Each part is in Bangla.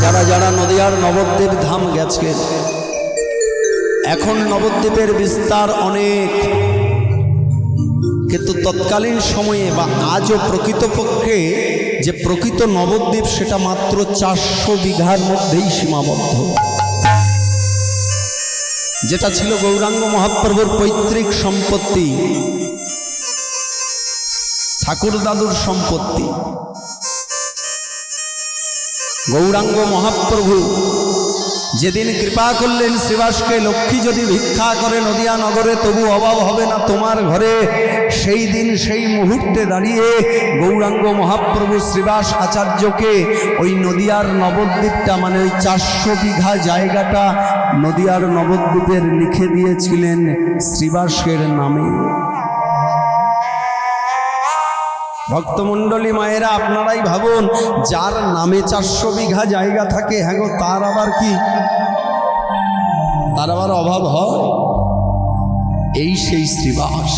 যারা যারা নদিয়ার নবদ্বীপ ধাম গেছেন, এখন নবদ্বীপের বিস্তার অনেক, কিন্তু তৎকালীন সময়ে বা আজও প্রকৃতপক্ষে যে প্রকৃত নবদ্বীপ সেটা মাত্র 400 বিঘার মধ্যেই সীমাবদ্ধ, যেটা ছিল গৌরাঙ্গ মহাপ্রভুর পৈতৃক সম্পত্তি, ঠাকুর দাদুর সম্পত্তি। গৌরাঙ্গ মহাপ্রভু যেদিন কৃপা করলেন শ্রীবাসকে, লক্ষ্মী যদি ভিক্ষা করে নদিয়া নগরে তবু অভাব হবে না তোমার ঘরে, সেই দিন সেই মুহূর্তে দাঁড়িয়ে গৌরাঙ্গ মহাপ্রভু শ্রীবাস আচার্যকে ওই নদিয়ার নবদ্বীপটা মানে ওই 400 বিঘা জায়গাটা নদিয়ার নবদ্বীপের লিখে দিয়েছিলেন শ্রীবাসের নামে। ভক্তমণ্ডলী মায়েরা, আপনারাই ভাবুন, যার নামে 400 বিঘা জায়গা থাকে, হ্যাঁ গো, তার আবার কি, তার আবার অভাব হয়? এই সেই শ্রীবাস,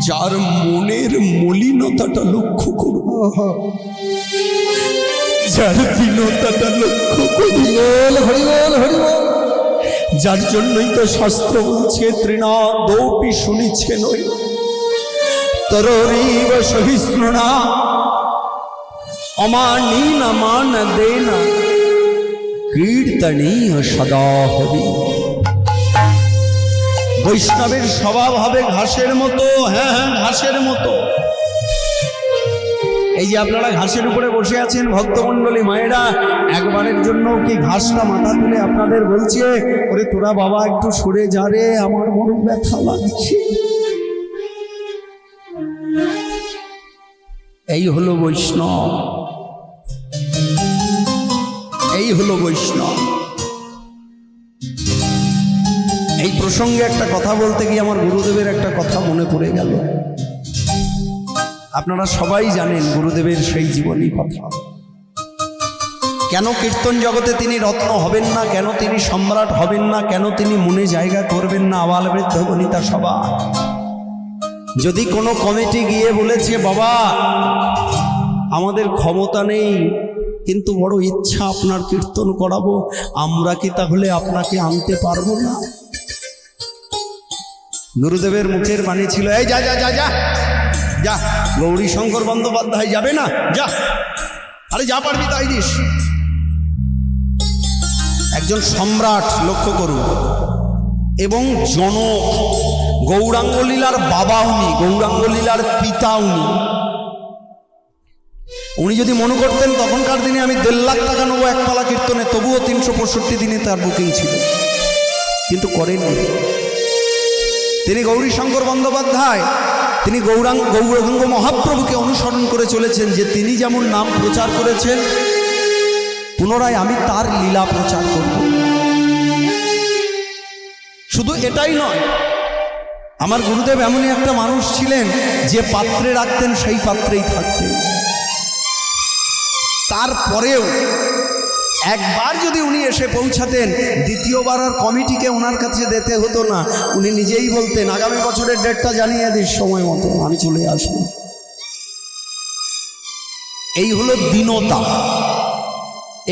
যার মনের মলিনতাটা লক্ষ্য করব, যার দীনতাটা লক্ষ্য করি, হরিবল হরিবল, যার জন্যই তো শাস্ত্র বলছে তৃণাদৌপি শুনিছে নই তরীব সহিষ্ণুনা অমানীন মান দেনা কীর্তনীয় সদা হরি। বৈষ্ণবের স্বভাব হবে ঘাসের মতো, হ্যাঁ হ্যাঁ, ঘাসের মতো। এই যে আপনারা ঘাসের উপরে বসে আছেন ভক্তমণ্ডলী মায়েরা, একবারের জন্য কি ঘাসটা মাথা তুলে আপনাদের বলছে, ওরে তোরা বাবা একটু সরে যা রে, আমার বড় ব্যথা লাগছে? এই হলো বৈষ্ণব, এই হলো বৈষ্ণব। এই প্রসঙ্গে একটা কথা বলতে গিয়ে আমার গুরুদেবের একটা কথা মনে পড়ে গেল। আপনারা সবাই জানেন গুরুদেবের সেই জীবনী কথা। কেন কীর্তন জগতে তিনি রত্ন হবেন না, কেন তিনি সম্রাট হবেন না, কেন তিনি মনে জায়গা করবেন না আবাল বৃদ্ধ বনিতা সভা? যদি কোনো কমিটি গিয়ে বলেছে, বাবা আমাদের ক্ষমতা নেই কিন্তু বড় ইচ্ছা আপনার কীর্তন করাবো, আমরা কি তাহলে আপনাকে আনতে পারবো না? গুরুদেবের মুখের বাণী ছিল, এই যা যা যা যা যা, গৌরীশঙ্কর বন্দ্যোপাধ্যায় যাবে না, যা, আরে যা পারবি তাই দিস। একজন সম্রাট, লক্ষ্য করুন, এবং জনক, গৌরাঙ্গ লীলার বাবা উনি, গৌরাঙ্গ লীলার পিতা উনি। উনি যদি মনে করতেন তখনকার দিনে আমি 1.5 লাখ টাকা নেবো একপালা কীর্তনে, তবুও 365 দিনে তার বুকিং ছিল, কিন্তু করেননি। তিনি গৌরীশঙ্কর বন্দ্যোপাধ্যায়, তিনি গৌরাঙ্গ মহাপ্রভুকে অনুসরণ করে চলেছেন, যে তিনি যেমন নাম প্রচার করেছেন, পুনরায় আমি তার লীলা প্রচার করব। শুধু এটাই নয়, আমার গুরুদেব এমনই একটা মানুষ ছিলেন যে পাত্রে রাখতেন সেই পাত্রেই থাকতেন। তারপরেও একবার যদি উনি এসে পৌঁছাতেন, দ্বিতীয়বার আর কমিটিকে ওনার কাছে যেতে হতো না। উনি নিজেই বলতেন, আগামী বছরের ডেটটা জানিয়ে দিস সময় মতো, আমি চলে আসবো। এই হলো দীনতা,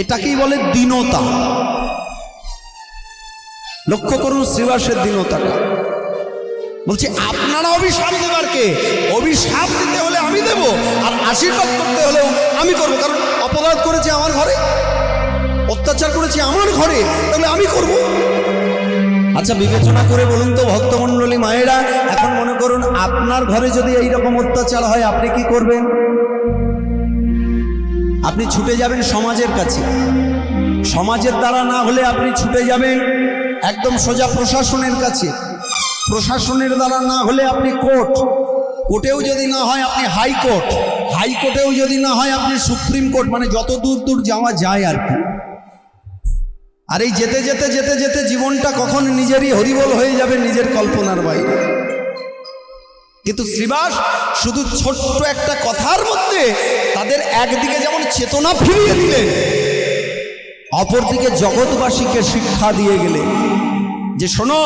এটাকেই বলে দীনতা। লক্ষ্য করুন শ্রীবাসের দীনতাটা। বলছি, আপনারা অভিশাপ দেবার কে? অভিশাপ দিতে হলে আমি দেব, আর আশীর্বাদ করতে হলেও আমি করবো, কারণ অপরাধ করেছে আমার ঘরে, অত্যাচার করেছে আমার ঘরে, তাহলে আমি করব। আচ্ছা বিবেচনা করে বলুন তো ভক্তমণ্ডলী মায়েরা, এখন মনে করুন আপনার ঘরে যদি এইরকম অত্যাচার হয়, আপনি কি করবেন? আপনি ছুটে যাবেন সমাজের কাছে, সমাজের দ্বারা না হলে আপনি ছুটে যাবেন একদম সোজা প্রশাসনের কাছে, প্রশাসনের দ্বারা না হলে আপনি কোর্ট, কোর্টেও যদি না হয় আপনি হাইকোর্ট, হাইকোর্টেও যদি না হয় আপনি সুপ্রিম কোর্ট, মানে যত দূর দূর যাওয়া যায় আর কি। আর এই যেতে যেতে যেতে যেতে জীবনটা কখন নিজেরই হরিবল হয়ে যাবে নিজের কল্পনার বাইরে। কিন্তু শ্রীবাস শুধু ছোট্ট একটা কথার মধ্যে তাদের একদিকে যেমন চেতনা ফিরিয়ে দিলেন, অপরদিকে জগৎবাসীকে শিক্ষা দিয়ে গেলেন যে শোনো,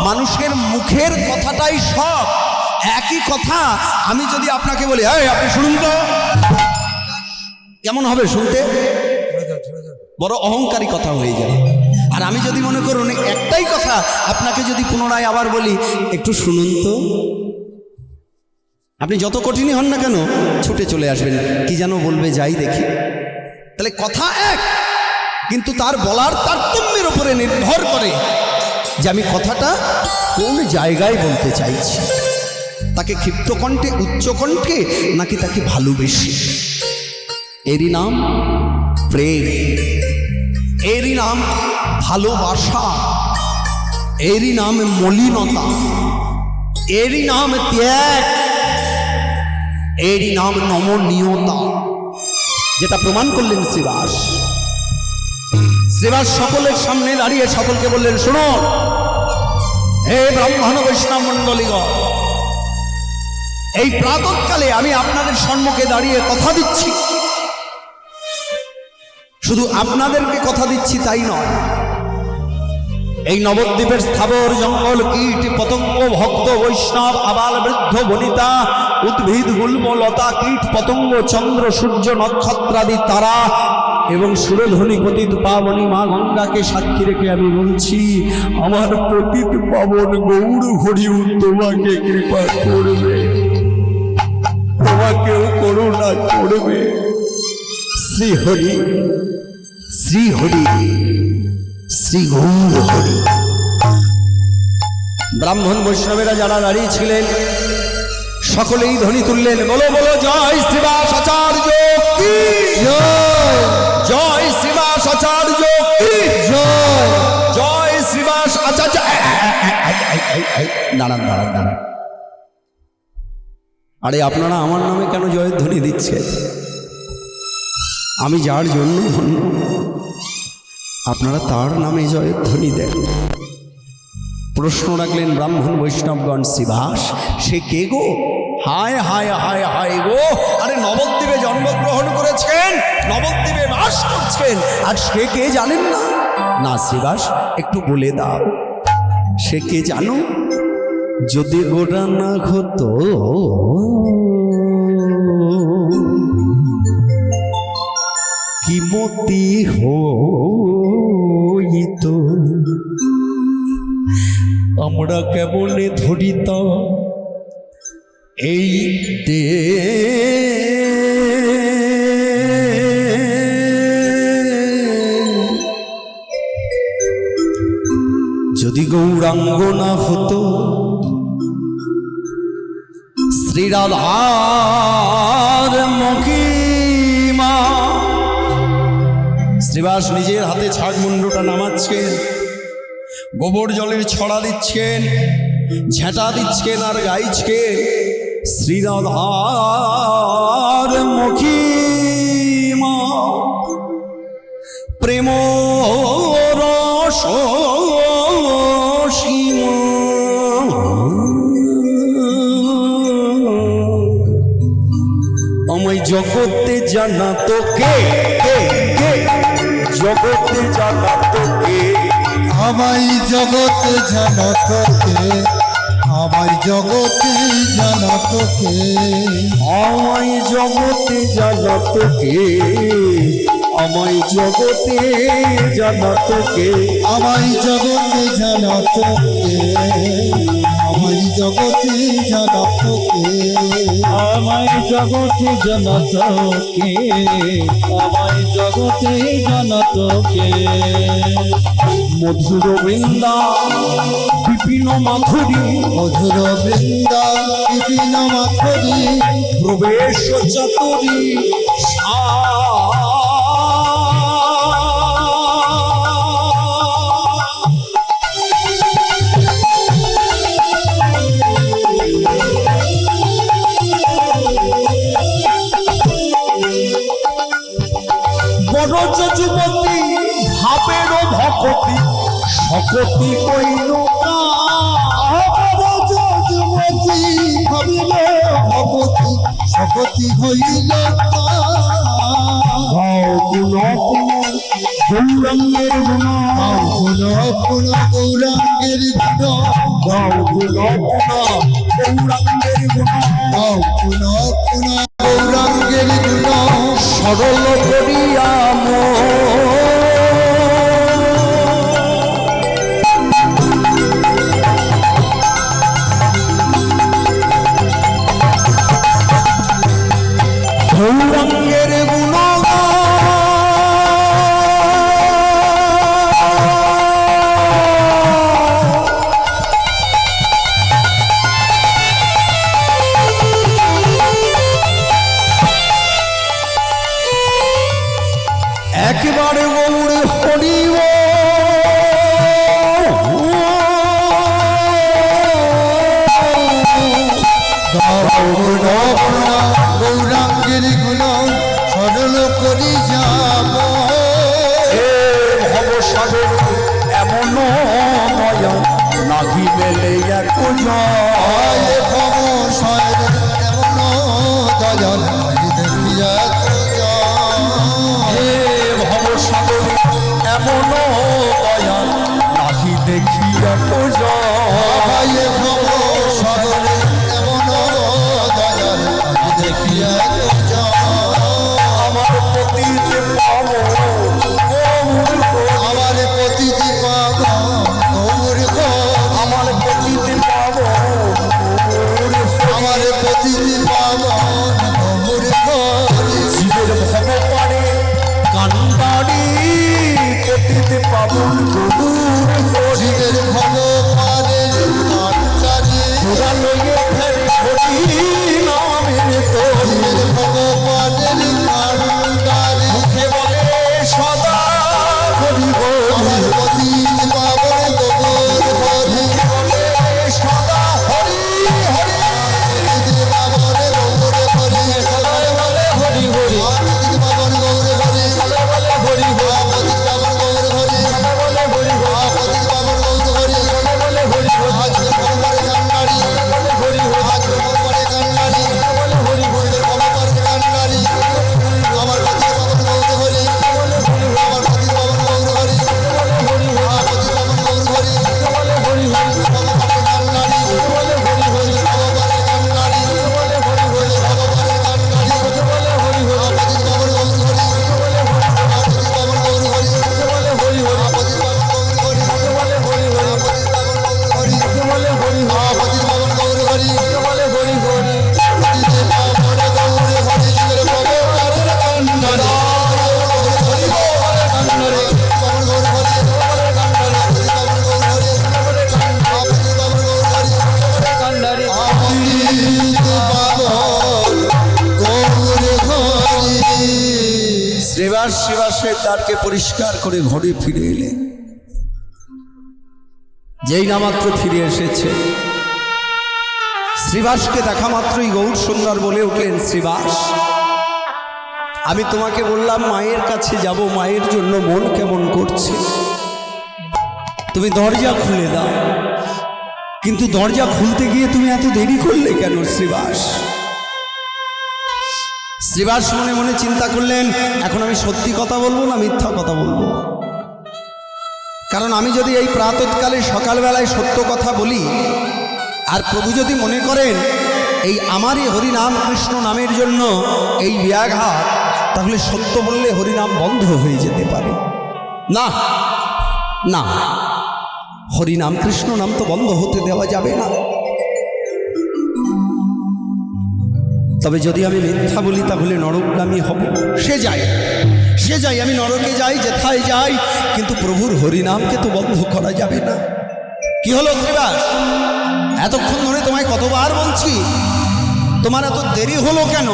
মানুষের মুখের কথাটাই সব। একই কথা আমি যদি আপনাকে বলি, এই আপনি শুনুন তো, কেমন হবে শুনতে? বড় অহংকারী কথা হয়ে যাবে। আর আমি যদি মনে করুন একটাই কথা আপনাকে যদি পুনরায় আবার বলি, একটু শুনুন তো, আপনি যত কঠিনই হন না কেন ছুটে চলে আসবেন। কি যেন বলবে, যাই দেখি। তাহলে কথা এক, কিন্তু তার বলার তারতম্যের উপরে নির্ভর করে যে আমি কথাটা কোন জায়গায় বলতে চাইছি। তাকে ক্ষিপ্ত কণ্ঠে, উচ্চ কণ্ঠে, নাকি তাকে ভালোবেসে। এরই নাম প্রেম, এরই নাম ভালোবাসা, এরই নাম মলিনতা, এরই নাম ত্যাগ, এরই নাম নমনীয়তা, যেটা প্রমাণ করলেন শ্রীবাস। শ্রীবাস সকলের সামনে দাঁড়িয়ে সকলকে বললেন, শোনো হে ব্রাহ্মণ বৈষ্ণব মণ্ডলীগণ, এই প্রাতঃকালে আমি আপনাদের সম্মুখে দাঁড়িয়ে কথা দিচ্ছি। শুধু আপনাদেরকে কথা দিচ্ছি তাই নয়, এই নবদ্বীপের স্থাবর জঙ্গল কীট পতঙ্গ ভক্ত বৈষ্ণব আবাল বৃদ্ধ বনিতা উদ্ভিদ গুল্ম লতা কীট পতঙ্গ চন্দ্র সূর্য নক্ষত্রাদি তারা এবং সুরধ্বনি পতিত পাবনী মা গঙ্গাকে সাক্ষী রেখে আমি বলছি, আমার পতিত পাবন গৌর হরিউ তোমাকে কৃপা করবে, তোমাকেও করুণা করবে। শ্রী হরি, শ্রী হরি, শ্রী গৌর হরি। ব্রাহ্মণ বৈষ্ণবেরা যারা দাঁড়িয়ে ছিলেন সকলেই ধ্বনি তুললেন, বলো বলো জয় শ্রীবাস আচার্য কি জয়, জয় শ্রীবাস আচার্য কি জয়, জয় শ্রীবাস আচার্য। দাঁড়ান দাঁড়ান দাঁড়ান, আরে আপনারা আমার নামে কেন জয়ধ্বনি দিচ্ছেন? আমি যার জন্য ধন্য, আপনারা তার নামে জয়ধ্বনি দেন। প্রশ্ন রাখলেন ব্রাহ্মণ বৈষ্ণবগণ, শ্রীবাস সে কে গো? হায় হায় হায় হায় গো, আরে নবদ্বীপে জন্মগ্রহণ করেছেন, নবদ্বীপে বাস করছেন, আর সে কে জানেন না? না শ্রীবাস, একটু বলে দাও সে কে জানো? যদি গোটা না হতো কি মতি হইত, আমরা কেবলে ধরিতাম এই দে যদি গৌরাঙ্গ না হতো শ্রীরাধার মহিমা। শ্রীবাস নিজের হাতে ছাড়মুন্ডটা নামাচ্ছেন, গোবর জলের ছড়া দিচ্ছেন, ঝেঁটা দিচ্ছেন আর গাইছেন শ্রীরাধার মহিমা। প্রেম রস সীমা আমায় জগতে জানা তো কে, জগতে জানা তো কে, আমায় জগতে জানা তো কে, আমায় জগতে জানা তো কে, আমায় জগতে জানা তো কে, আমায় জগতে জানা তো কে, আমায় জগতে জানা তো কে, আমায় জগতে জানা তো কে, আমায় জগতে জানা তোকে, আমায় জগতে জানা তোকে। মধুর বৃন্দা বিপিন মাধুরী, মধুর বৃন্দা বিপিন মাধুরী, প্রবেশ চাতুরী বড় যুবতী ভাবের ভকতি সকতি কইল যুবতী ভাবিল ভগতি সকতি হইল গৌরাঙ্গের গুণ, পুন পুন গৌরাঙ্গের গুণ, গৌরাঙ্গের গুণ, পুন পুন গৌরাঙ্গের গুণ, সরল করিয়া মন একবার গৌর হরিব গৌরাঙ্গের গুণ সরল করি যাব ভব সাগর এমন দয়া নাহি মেলে এক আয় ভব শয়ন এমন দয়াল দেখিয়া হে ভব সাগর এমন দয়া নাহি দেখিয়া আয় ভব শয়ন এমন দয়াল দেখিয়া আমার পতিতে পাব আমার পতিতি পাব গৌর আমার পতিতে পাব আমার পতিতি পাব গৌর শিবের ভব পারে কান্দারি পতিতে পাবন গরুর শিবের ভগবানের কান্ডারি তোরা লইয়ে ফেরে হরি নামের তোর শিবের ভগবানের কান্ডারি মুখে বলে সদা হরি আমার হরি পতিতি পাব গৌর হরি বলে সদা হরি হরি পতিতি পাব গৌর হরি সদাই বলে হরি হরি পতিতি পাব গৌর হরি সদাই বলে হরি হরি পতিতি পাব গৌর হরি সদাই বলে হরি হরি পতিতি পাব গৌর হরি সদাই বলে হরি হরি আজ ভগবানের কান্ডারি বলে হরি হরি আজ ভগবানের কান্ডারি বলে হরি হরি ভগবানের কান্ডারি আমার পতিতি পাব গৌর হরি বলে হরি হরি আমার পতিতি পাব গৌর হরি বলে হরি হরি আমার পতিতি পাব গৌর হরি বলে হরি হরি ভগবানের কান্ডারি বলে হরি হরি ভগবানের কান্ডারি বলে হরি হরি ভগবানের কান্ডারি বলে হরি হরি আমার পতিতি পাব গৌর হরি বলে হরি আমার পতিতি পাব গৌর হরি বলে হরি হরি আমার পতিতি পাব গৌর হরি বলে হরি হরি আমার পতিতি পাব গৌর হরি বলে হরি হরি আমার পতিতি পাব গৌর হরি বলে হরি হরি পতিতি পাব গৌর হরি শিবের ভগবানের কান্ডারি হরি ভগবানের কান্ডারি পাব গৌর হরি বলে কান্ডারি পতিতি পাব গৌর হরি বলে কান্ডারি আমার পতিতি পাব গৌর হরি বলে কান্ডারি শ্রীবাস শ্রীবাসের দ্বারকে পরিষ্কার করে ঘরে ফিরে এলেন যেই না মাত্র ফিরে এসেছে শ্রীবাসকে দেখা মাত্রই গৌর সুন্দর বলে উঠলেন শ্রীবাস আমি তোমাকে বললাম মায়ের কাছে যাব মায়ের জন্য মন কেমন করছে তুমি দরজা খুলে দাও কিন্তু দরজা খুলতে গিয়ে তুমি এত দেরি করলে কেন শ্রীবাস শ্রীবাস মনে মনে চিন্তা করলেন এখন আমি সত্যি কথা বলবো না মিথ্যা কথা বলবো কারণ আমি যদি এই প্রাতঃকালে সকালবেলায় সত্য কথা বলি আর প্রভু যদি মনে করেন এই আমারই হরিনাম কৃষ্ণ নামের জন্য এই ব্যাঘাত তাহলে সত্য বললে হরিনাম বন্ধ হয়ে যেতে পারে না না হরিনাম কৃষ্ণ নাম তো বন্ধ হতে দেওয়া যাবে না তবে যদি আমি মিথ্যা বলি তাহলে নরকগামী হব সে যাই আমি নরকে যাই যেথায় যাই কিন্তু প্রভুর হরিনামকে তো বন্ধ করা যাবে না কি হলো শ্রীবাস এতক্ষণ ধরে তোমায় কতবার বলছি তোমার এত দেরি হলো কেন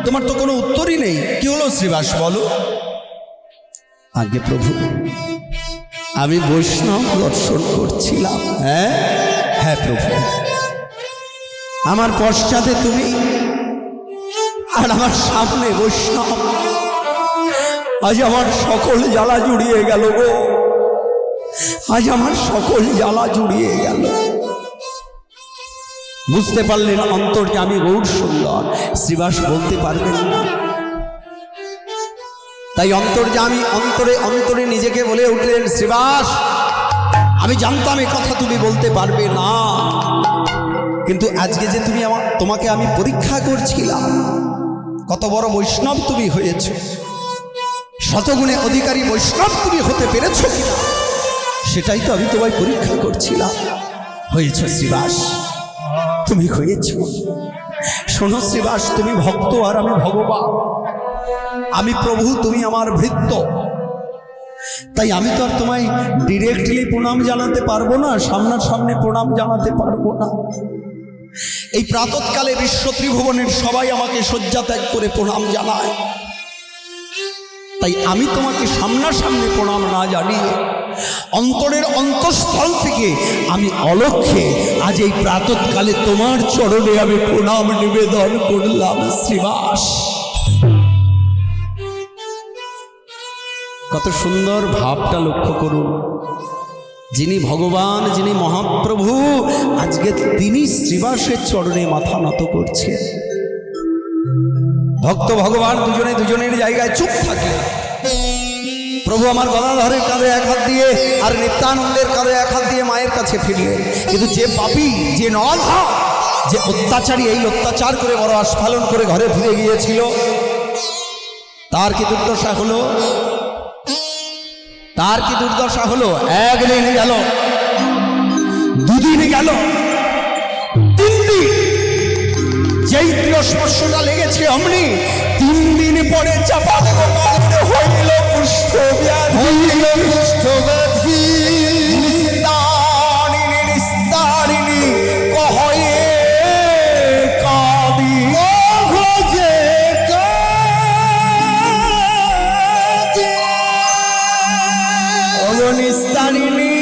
তোমার তো কোনো উত্তরই নেই কি হলো শ্রীবাস বলো আগে প্রভু আমি বৈষ্ণব দর্শন করছিলাম হ্যাঁ প্রভু আমার পশ্চাতে তুমি আর আমার সামনে বৈষ্ণব আজ আমার সকল জ্বালা জুড়িয়ে গেল গো আজ আমার সকল জ্বালা জুড়িয়ে গেল বুঝতে পারলেন অন্তর্যামী গৌর সুন্দর শ্রীবাস বলতে পারবেন না তাই অন্তর্যামী অন্তরে অন্তরে নিজেকে বলে উঠলেন শ্রীবাস আমি জানতাম এই কথা তুমি বলতে পারবে না কিন্তু আজকে যে তুমি তোমাকে আমি পরীক্ষা করছিলাম কত বড় বৈষ্ণব তুমি হয়েছ শতগুণে অধিকারী বৈষ্ণব তুমি হতে পেরেছ কিনা সেটাই তো আমি তোমায় পরীক্ষা করছিলাম হয়েছ শ্রীবাস তুমি হয়েছ শোনো শ্রীবাস তুমি ভক্ত আর আমি ভগবান আমি প্রভু তুমি আমার ভৃত্য তাই আমি তো আর তোমায় ডিরেক্টলি প্রণাম জানাতে পারবো না সামনাসামনি প্রণাম জানাতে পারবো না এই প্রাতঃকালে বিশ্ব ত্রিভুবনের সবাই আমাকে শয্যা ত্যাগ করে প্রণাম জানায় তাই আমি তোমাকে সামনাসামনি প্রণাম না জানিয়ে অন্তরের অন্তঃস্থল থেকে আমি অলক্ষ্যে আজ এই প্রাতঃকালে তোমার চরণে আমি প্রণাম নিবেদন করলাম শ্রীবাস। কত সুন্দর ভাবটা লক্ষ্য করুন। যিনি ভগবান, যিনি মহাপ্রভু, আজকে তিনি শ্রীবাসের চরণে মাথা নত করছে। ভক্ত ভগবান দুজনে দুজনের জায়গায় চুপ থাকে। প্রভু আমার গদাধরের কাঁধে এক হাত দিয়ে আর নিত্যানন্দের কাঁধে এক হাত দিয়ে মায়ের কাছে ফিরলেন। কিন্তু যে পাপী, যে নরাধম, যে অত্যাচারী এই অত্যাচার করে বড় আস্ফালন করে ঘরে ফিরে গিয়েছিল, তার কি দুর্দশা হলো? তার কি দুর্দশা হলো? একদিন গেল, দুদিন গেল, 3 দিন, যেই প্রিয় স্পর্শটা লেগেছে অমনি 3 দিন পরে চাপা হইল কুষ্ঠব্যাধি। নিস্তারিণী নিস্তারিণী কহয়ে কাঁদি। ওগো নিস্তারিণী,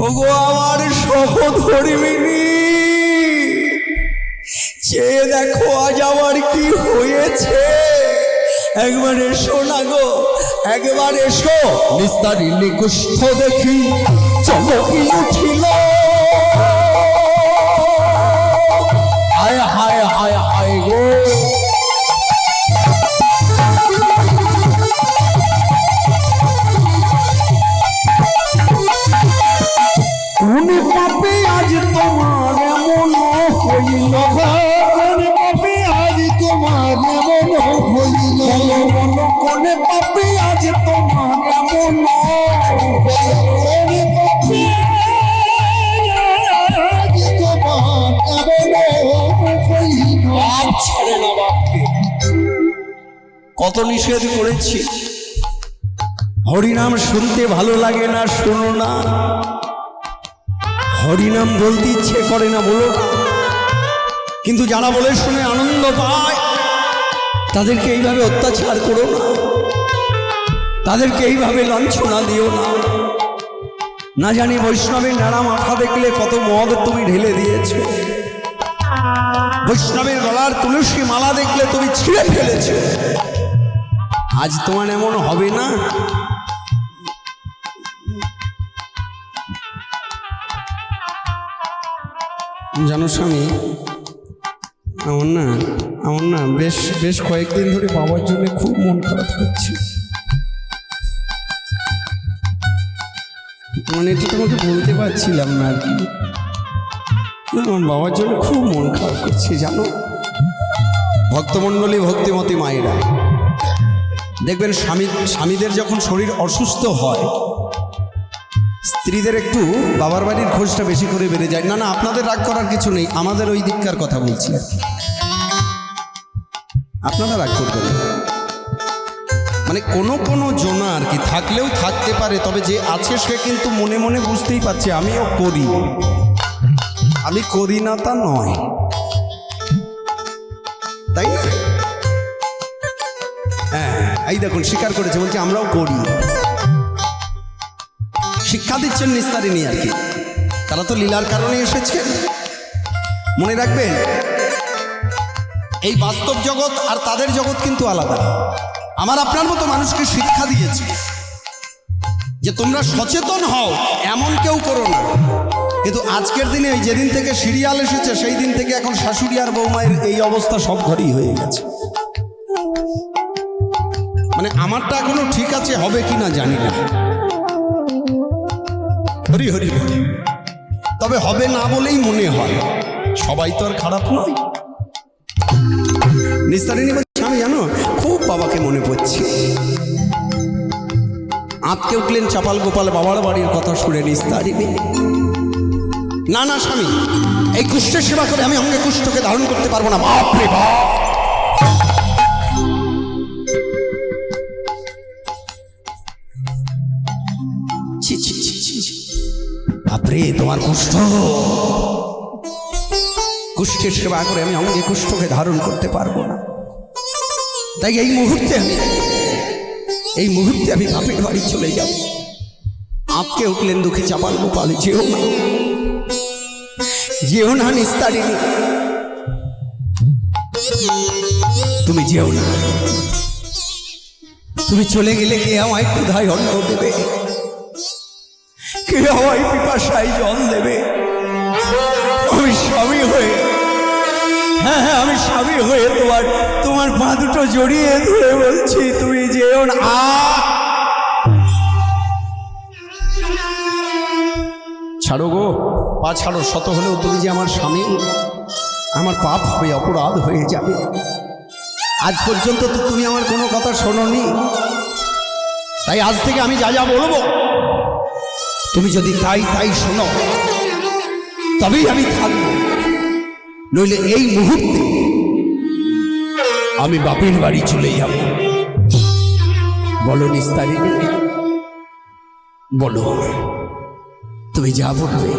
ওগো আমার সহধর্মিণী, চেয়ে দেখো আজ আমার কি হয়েছে। একবার এসো না গো, একবার এসো। নিস্তারিণী কুষ্ঠ দেখি চমকি উঠিল। হায় হায় হায় হায় গো, কোন পাপে আজ তোমার এমন হইল? কোন পাপে আজ তোমার এমন হইল? বলো কোন পাপে আজ তোমার এমন? কোন পাপে আজ তোমার এমন হইল? বাপ ছাড়ে না বাপকে। কত নিষেধ করেছি, হরিনাম শুনতে ভালো লাগে না, শোনো না। হরিনাম বলতে ইচ্ছে করে না, বলো না। কিন্তু যারা বলে শুনে আনন্দ পায়, তাদেরকে এইভাবে অত্যাচার করো না, তাদেরকে এইভাবে লাঞ্ছনা দিও না। না জানি বৈষ্ণবের নাড়া মাথা দেখলে কত মদ তুমি ঢেলে দিয়েছো, বৈষ্ণবের গলার তুলসী মালা দেখলে তুমি ছিঁড়ে ফেলেছো। আজ তোমার এমন হবে না। জানো স্বামী, আমার না বেশ কয়েকদিন ধরে বাবার জন্য খুব মন খারাপ করছে। মানে এটা তোমাকে বলতে পারছিলাম না আর কি। আমার বাবার জন্য খুব মন খারাপ করছে জানো। ভক্তমণ্ডলী, ভক্তিমতী মায়েরা দেখবেন স্বামীদের যখন শরীর অসুস্থ হয়, স্ত্রীদের একটু বাবার বাড়ির খোঁজটা বেশি করে বেড়ে যায়। না আপনাদের রাগ করার কিছু নেই, আমাদের ওই দিককার কথা বলছি আর কি। আপনারা রাগ করবেন না। মানে কোনো জনা আর কি থাকলেও থাকতে পারে, তবে যে আছে সে কিন্তু মনে মনে বুঝতেই পারছে আমিও করি, আমি করি না তা নয়, তাই না? হ্যাঁ, এই দেখুন স্বীকার করেছে, বলছে আমরাও করি। শিক্ষা দিচ্ছেন নিস্তারিণী আর কি। তারা তো লীলার কারণে এসেছে। মনে রাখবেন, এই বাস্তব জগৎ আর তাদের জগৎ কিন্তু আলাদা। আমার আপনার মতো মানুষকে শিক্ষা দিয়েছে যে তোমরা সচেতন হও, এমন কেউ করো না। কিন্তু আজকের দিনে ওই যেদিন থেকে সিরিয়াল এসেছে সেই দিন থেকে এখন শাশুড়ি আর বৌমায়ের এই অবস্থা সব ঘরেই হয়ে গেছে। মানে আমারটা এখনো ঠিক আছে, হবে কি না জানি না, হরি হরি বলে, তবে হবে না বলেই মনে হয়। সবাই তো আর খারাপ নয়। নিস্তারিণী বলছে আমি জানো খুব বাবাকে মনে পড়ছে। আঁতকে উঠলেন চাপাল গোপাল বাবার বাড়ির কথা শুনে নিস্তারিণী। না স্বামী, এই কুষ্ঠের সেবা করে আমি অঙ্গে কুষ্ঠকে ধারণ করতে পারবো না। বাপ রে বাপ, বাপরে তোমার কুষ্ঠ, কুষ্ঠের সেবা করে আমি অঙ্গে কুষ্ঠকে ধারণ করতে পারবো না। তাই এই মুহূর্তে আমি বাপের বাড়ি চলে যাব। আপকে উঠলেন দুঃখে চাপাল গোপাল, যেও না নিস্তারিণী, তুমি যেও না। তুমি চলে গেলে কে আমায় ক্ষুধায় অন্ন দেবে, কে আমায় পিপাসায় জল দেবে? আমি স্বামী হয়ে, হ্যাঁ আমি স্বামী হয়ে তোমার পা দুটো জড়িয়ে ধরে বলছি, তুমি যেও না। ছাড়ো গো, পা ছাড়ো। শত হলেও তুমি যে আমার স্বামী, আমার পাপ হবে, অপরাধ হয়ে যাবে। আজ পর্যন্ত তো তুমি আমার কোনো কথা শোনোনি, তাই আজ থেকে আমি যা যা বলবো তুমি যদি তাই শোনো, তবেই আমি থাকবো। নইলে এই মুহূর্তে আমি বাপের বাড়ি চলে যাব। বলো নিস্তারিণী, বলো, তুমি যা বলবে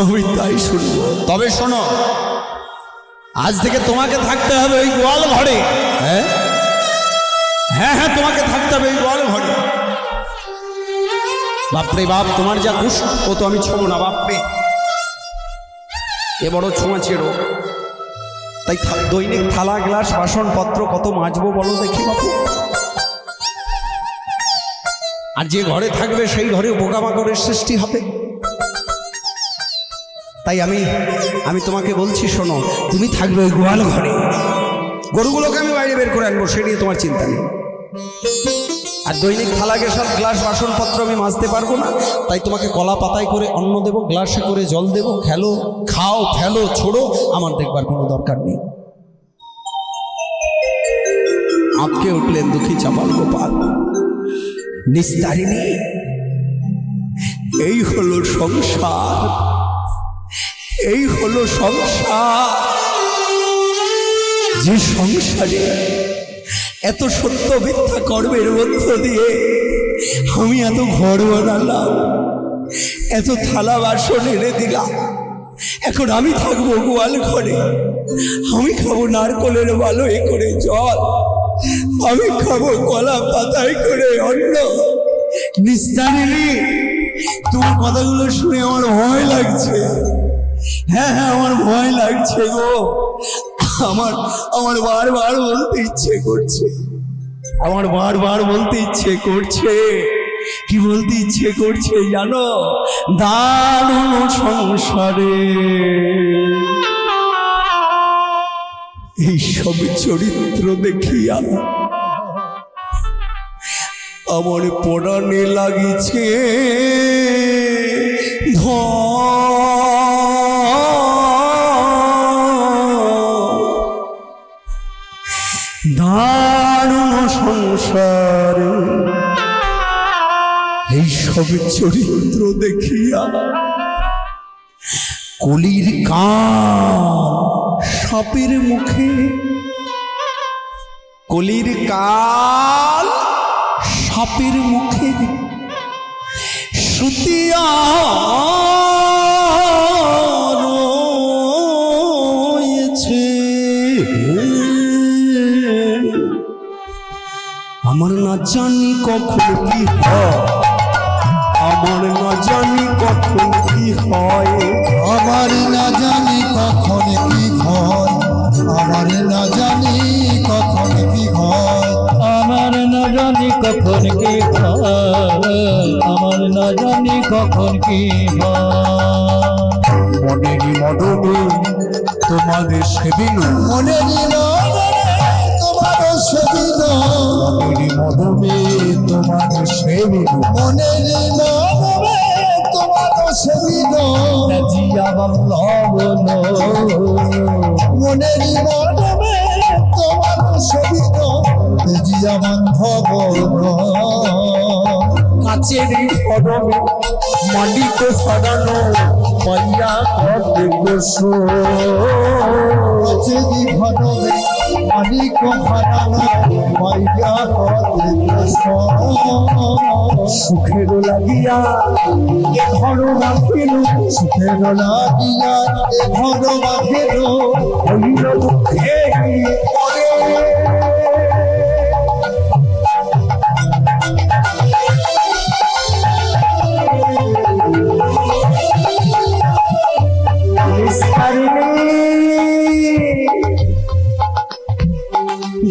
আমি তাই শুনবো। তবে শোনো, আজ থেকে তোমাকে থাকতে হবে ওই গোয়াল ঘরে। হ্যাঁ, তোমাকে থাকতে হবে ওই গোয়াল ঘরে। বাপরে বাপ, তোমার যা কুশ ও তো আমি ছোবো না। বাপরে, এ বড় ছোঁয়াচে রোগ। তাই দৈনিক থালা গ্লাস বাসনপত্র কত মাজবো বলো দেখি বাপু? আর যে ঘরে থাকবে সেই ঘরে পোকামাকড়ের সৃষ্টি হবে। তাই আমি তোমাকে বলছি, শোনো, তুমি থাকবে ওই গোয়াল ঘরে। গরুগুলোকে আমি বাইরে বের করে আনবো, সে নিয়ে তোমার চিন্তা নেই। আর দৈনিক থালা গ্লাস বাসনপত্র আমি মাজতে পারবো না, তাই তোমাকে কলা পাতায় করে অন্ন দেবো, গ্লাসে করে জল দেবো। খাও ফেলো ছোড়ো, আমার দেখবার কোনো দরকার নেই। আপকে উঠলেন দুঃখী চাপাল গোপাল, নিস্তারিণী, এই হলো সংসার, এই হলো সংসার। যে সংসারে এত সত্য মিথ্যা কর্মের মধ্য দিয়ে আমি এত ঘর বানালাম, এত থালা বাসন এনে দিলাম। এখন আমি থাকবো গোয়াল ঘরে, আমি খাবো নারকলের বালুয়ে করে জল, আমি খাবো কলা পাতায় করে অন্ন। নিস্তারিণী, তোমার কথাগুলো শুনে আমার ভয় লাগছে। হ্যাঁ, আমার ভয় লাগছে গো। আমার বারবার বলতে ইচ্ছে করছে, আমার বারবার বলতে ইচ্ছে করছে। কি বলতে ইচ্ছে করছে জানো? দারুণ সংসারে এইসব চরিত্র দেখিয়া আমার পরাণে লাগিছে দারুণ সংসার। এইসব চরিত্র দেখিয়া কলির কাল সাপের মুখে, কলির কাল সাপের মুখে সুতিয়া রয়েছে। আমার না জানি কখন কি হয়, আমার না জানি কখন কি হয়, আমার না জানি কখন কি হয়, আমার না জানি কখন কি হয়, আমার না জানি কখন কি হয়, আমার না জানি কখন কি হয়। মনেরই মদনে তোমাদের সেদিন, মনেরই মদনে তোমার সেদিন, মনেরই মদনে তোমাদের সেদিন, মনেরই মদনে তোমার সেদিন, জিয়া বলল মনেরই মদনে তোমার সেদিন, জিয়া বান্ধব কাছের পদমে মাটিতে সাজানো পাইয়া কত গোসো, কাছেরই ভনবে মালিক হারানো মাইয়া কতে সুখের লাগিয়া এ ঘর রাখিল, সুখের লাগিয়া এ ঘর বাঁধের হইল দুঃখে পরে।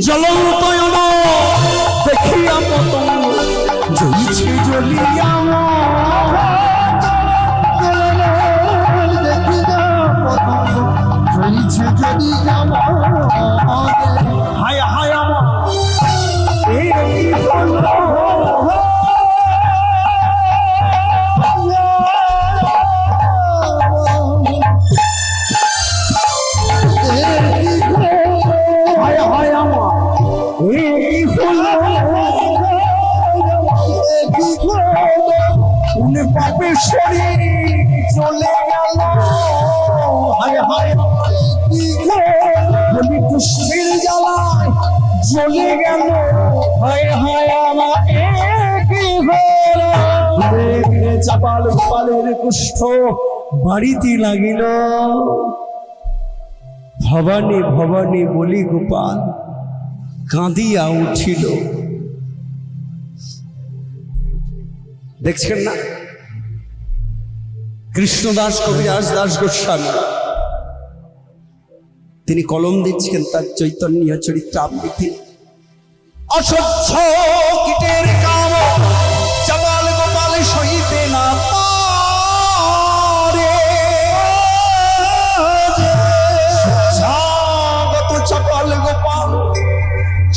জলতয়ন দেখিয়া পতঙ্গ জইছে জ্বলিয়া দেখিয়া পতঙ্গ জ্বলিছে যদি হায় হায় আমার এই কি হলো? হায় হায় আমার এই কি হলো? উনি পাপের শরীর চলে গেল। হায় হায় আমার কি বলি পুষ্পের জ্বালায় জ্বলে গেল। হায় হায় আমার কি হলো? চাপাল গোপালের কুষ্ঠ বাড়িতে লাগিল। ভবানী ভবানী বলি গোপাল কাঁদিয়া উঠিল। দেখছেন না কৃষ্ণদাস কবিরাজ দাস গোস্বামী তিনি কলম দিচ্ছেন তার চৈতন্য চরিত্র আবৃত্তি। অসহ্য কীটের কাম চাপাল গোপাল সইতে না পারে। স্বাগত চাপাল গোপাল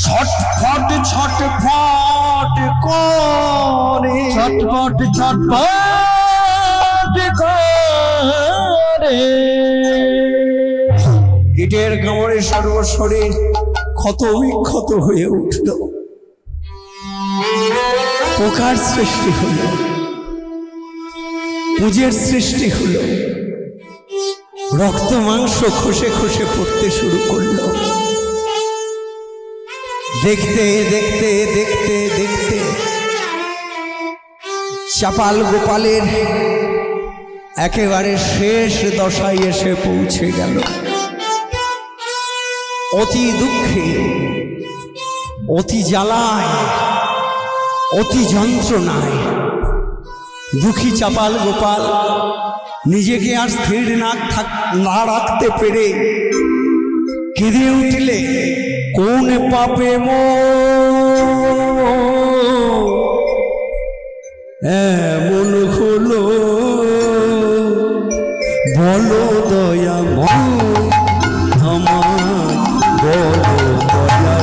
ছটফট ছটফট করে, ছটপট ছটপট করে কীটের কামড়ে সর্বশরীর ক্ষত বিক্ষত হয়ে উঠল। পোকার সৃষ্টি হলো, পুজের সৃষ্টি হলো, রক্ত মাংস খসে খসে পড়তে শুরু করলো। দেখতে দেখতে দেখতে দেখতে চাপাল গোপালের একেবারে শেষ দশায় এসে পৌঁছে গেল। অতি দুঃখে, অতি জ্বালায়, অতি যন্ত্রণায় দুঃখী চাপাল গোপাল নিজেকে আর স্থির না রাখতে পেরে কেঁদে উঠলে, কোন পাপে এমন হলো বলো দয়া আমার বলো দয়া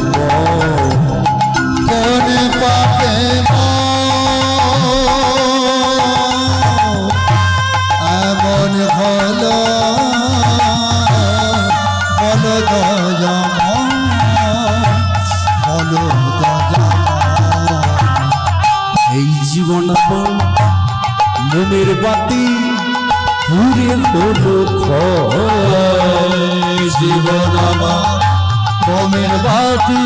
কোন পাপে এমন হলো বলো দয়া বলো দয়া। এই জীবন আমার মোমের বাতি পুরে হলো জীবন আমার মোমের বাতি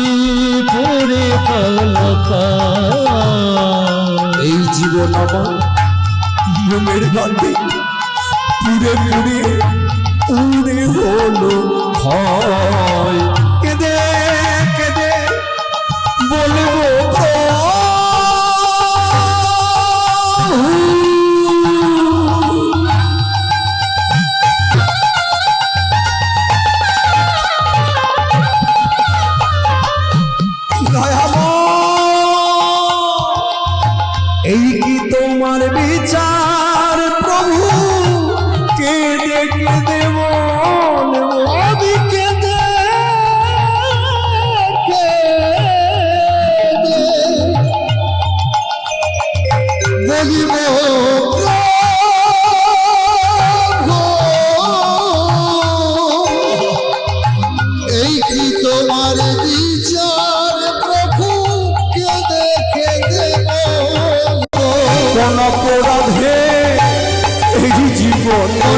পুরে হলো এই জীবন আমার মোমের বাতি পুরে পুরে পুরে হলো ক্ষয়। কেঁদে কেঁদে বলবো এই কি তোমার বিচার প্রভু? কেঁদে কেঁদে বলবো আমি কেঁদে বলিব এই কি তোমার বিচার প্রভু কেঁদে কেঁদে কোন অপরাধে এই জীবনে,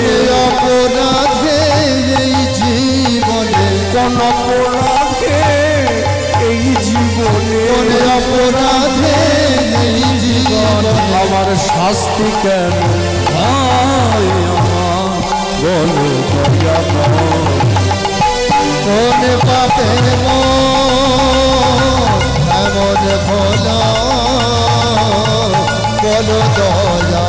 অপরাধে এই জীবনে কোন অপরাধে অপরাধে নেই জীবন, আমার শাস্তি কেন হায় আমার বলো দয়াময়। কোন পাপে এমন ভোলা, বলো দয়া,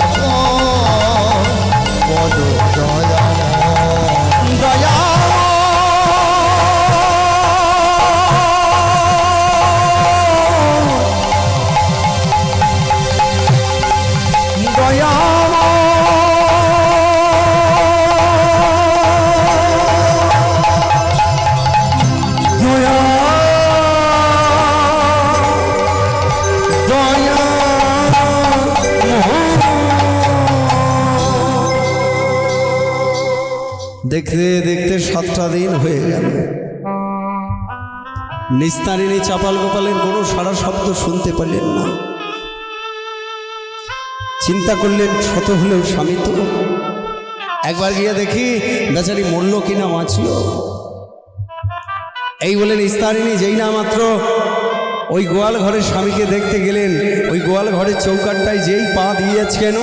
বলো দয়া। দয়া দয়া দয়া দয়া দেখতে দেখতে 7টা দিন হয়ে গেল। নিস্তারিণী চাপাল গোপালের কোনো সারা শব্দ শুনতে পেলেন না। চিন্তা করলেন শত হলেও স্বামী তো, একবার গিয়ে দেখি বেচারি মরল কিনা বাঁচল। এই বলে নিস্তারিণী যেই না মাত্র ওই গোয়াল ঘরের স্বামীকে দেখতে গেলেন, ওই গোয়াল ঘরের চৌকাটটায় যেই পা দিয়েছেন,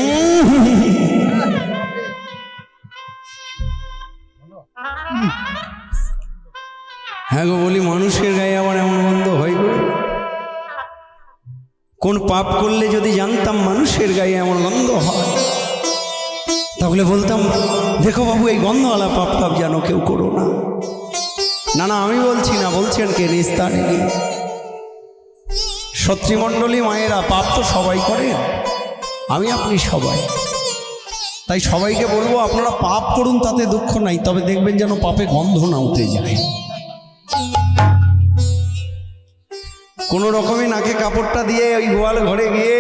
হ্যাঁ গো বলি, মানুষের গায়ে আমার এমন গন্ধ হয় গো? কোন পাপ করলে যদি জানতাম মানুষের গায়ে এমন গন্ধ হয়, তাহলে বলতাম দেখো বাবু এই গন্ধওয়ালা পাপ টাপ যেন কেউ করো না। না না, আমি বলছি না, বলছেন কে? নিস্তারিণী। সত্রীমণ্ডলী মায়েরা, পাপ তো সবাই করেন, আমি আপনি সবাই। তাই সবাইকে বলবো আপনারা পাপ করুন, তাতে দুঃখ নাই, তবে দেখবেন যেন পাপে গন্ধ না উঠে যায়। কোনো রকমে নাকে কাপড়টা দিয়ে ওই গোয়াল ঘরে গিয়ে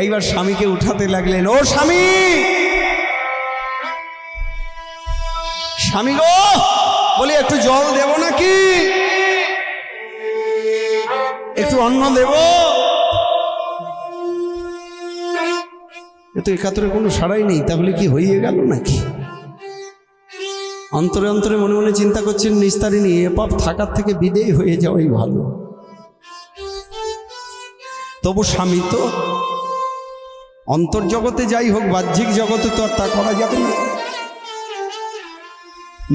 এইবার স্বামীকে উঠাতে লাগলেন। ও স্বামী, স্বামী গো, বলি একটু জল দেব নাকি, একটু অন্ন দেব? এ তো একাত্তরে কোনো সাড়াই নেই, তাহলে কি হয়ে গেল নাকি? অন্তরে অন্তরে মনে মনে চিন্তা করছেন নিস্তারিণী, এ পাপ থাকার থেকে বিদেয় হয়ে যাওয়াই ভালো। তবু স্বামী তো, অন্তর্জগতে যাই হোক, বাহ্যিক জগতে তো আর তা করা যাবে না।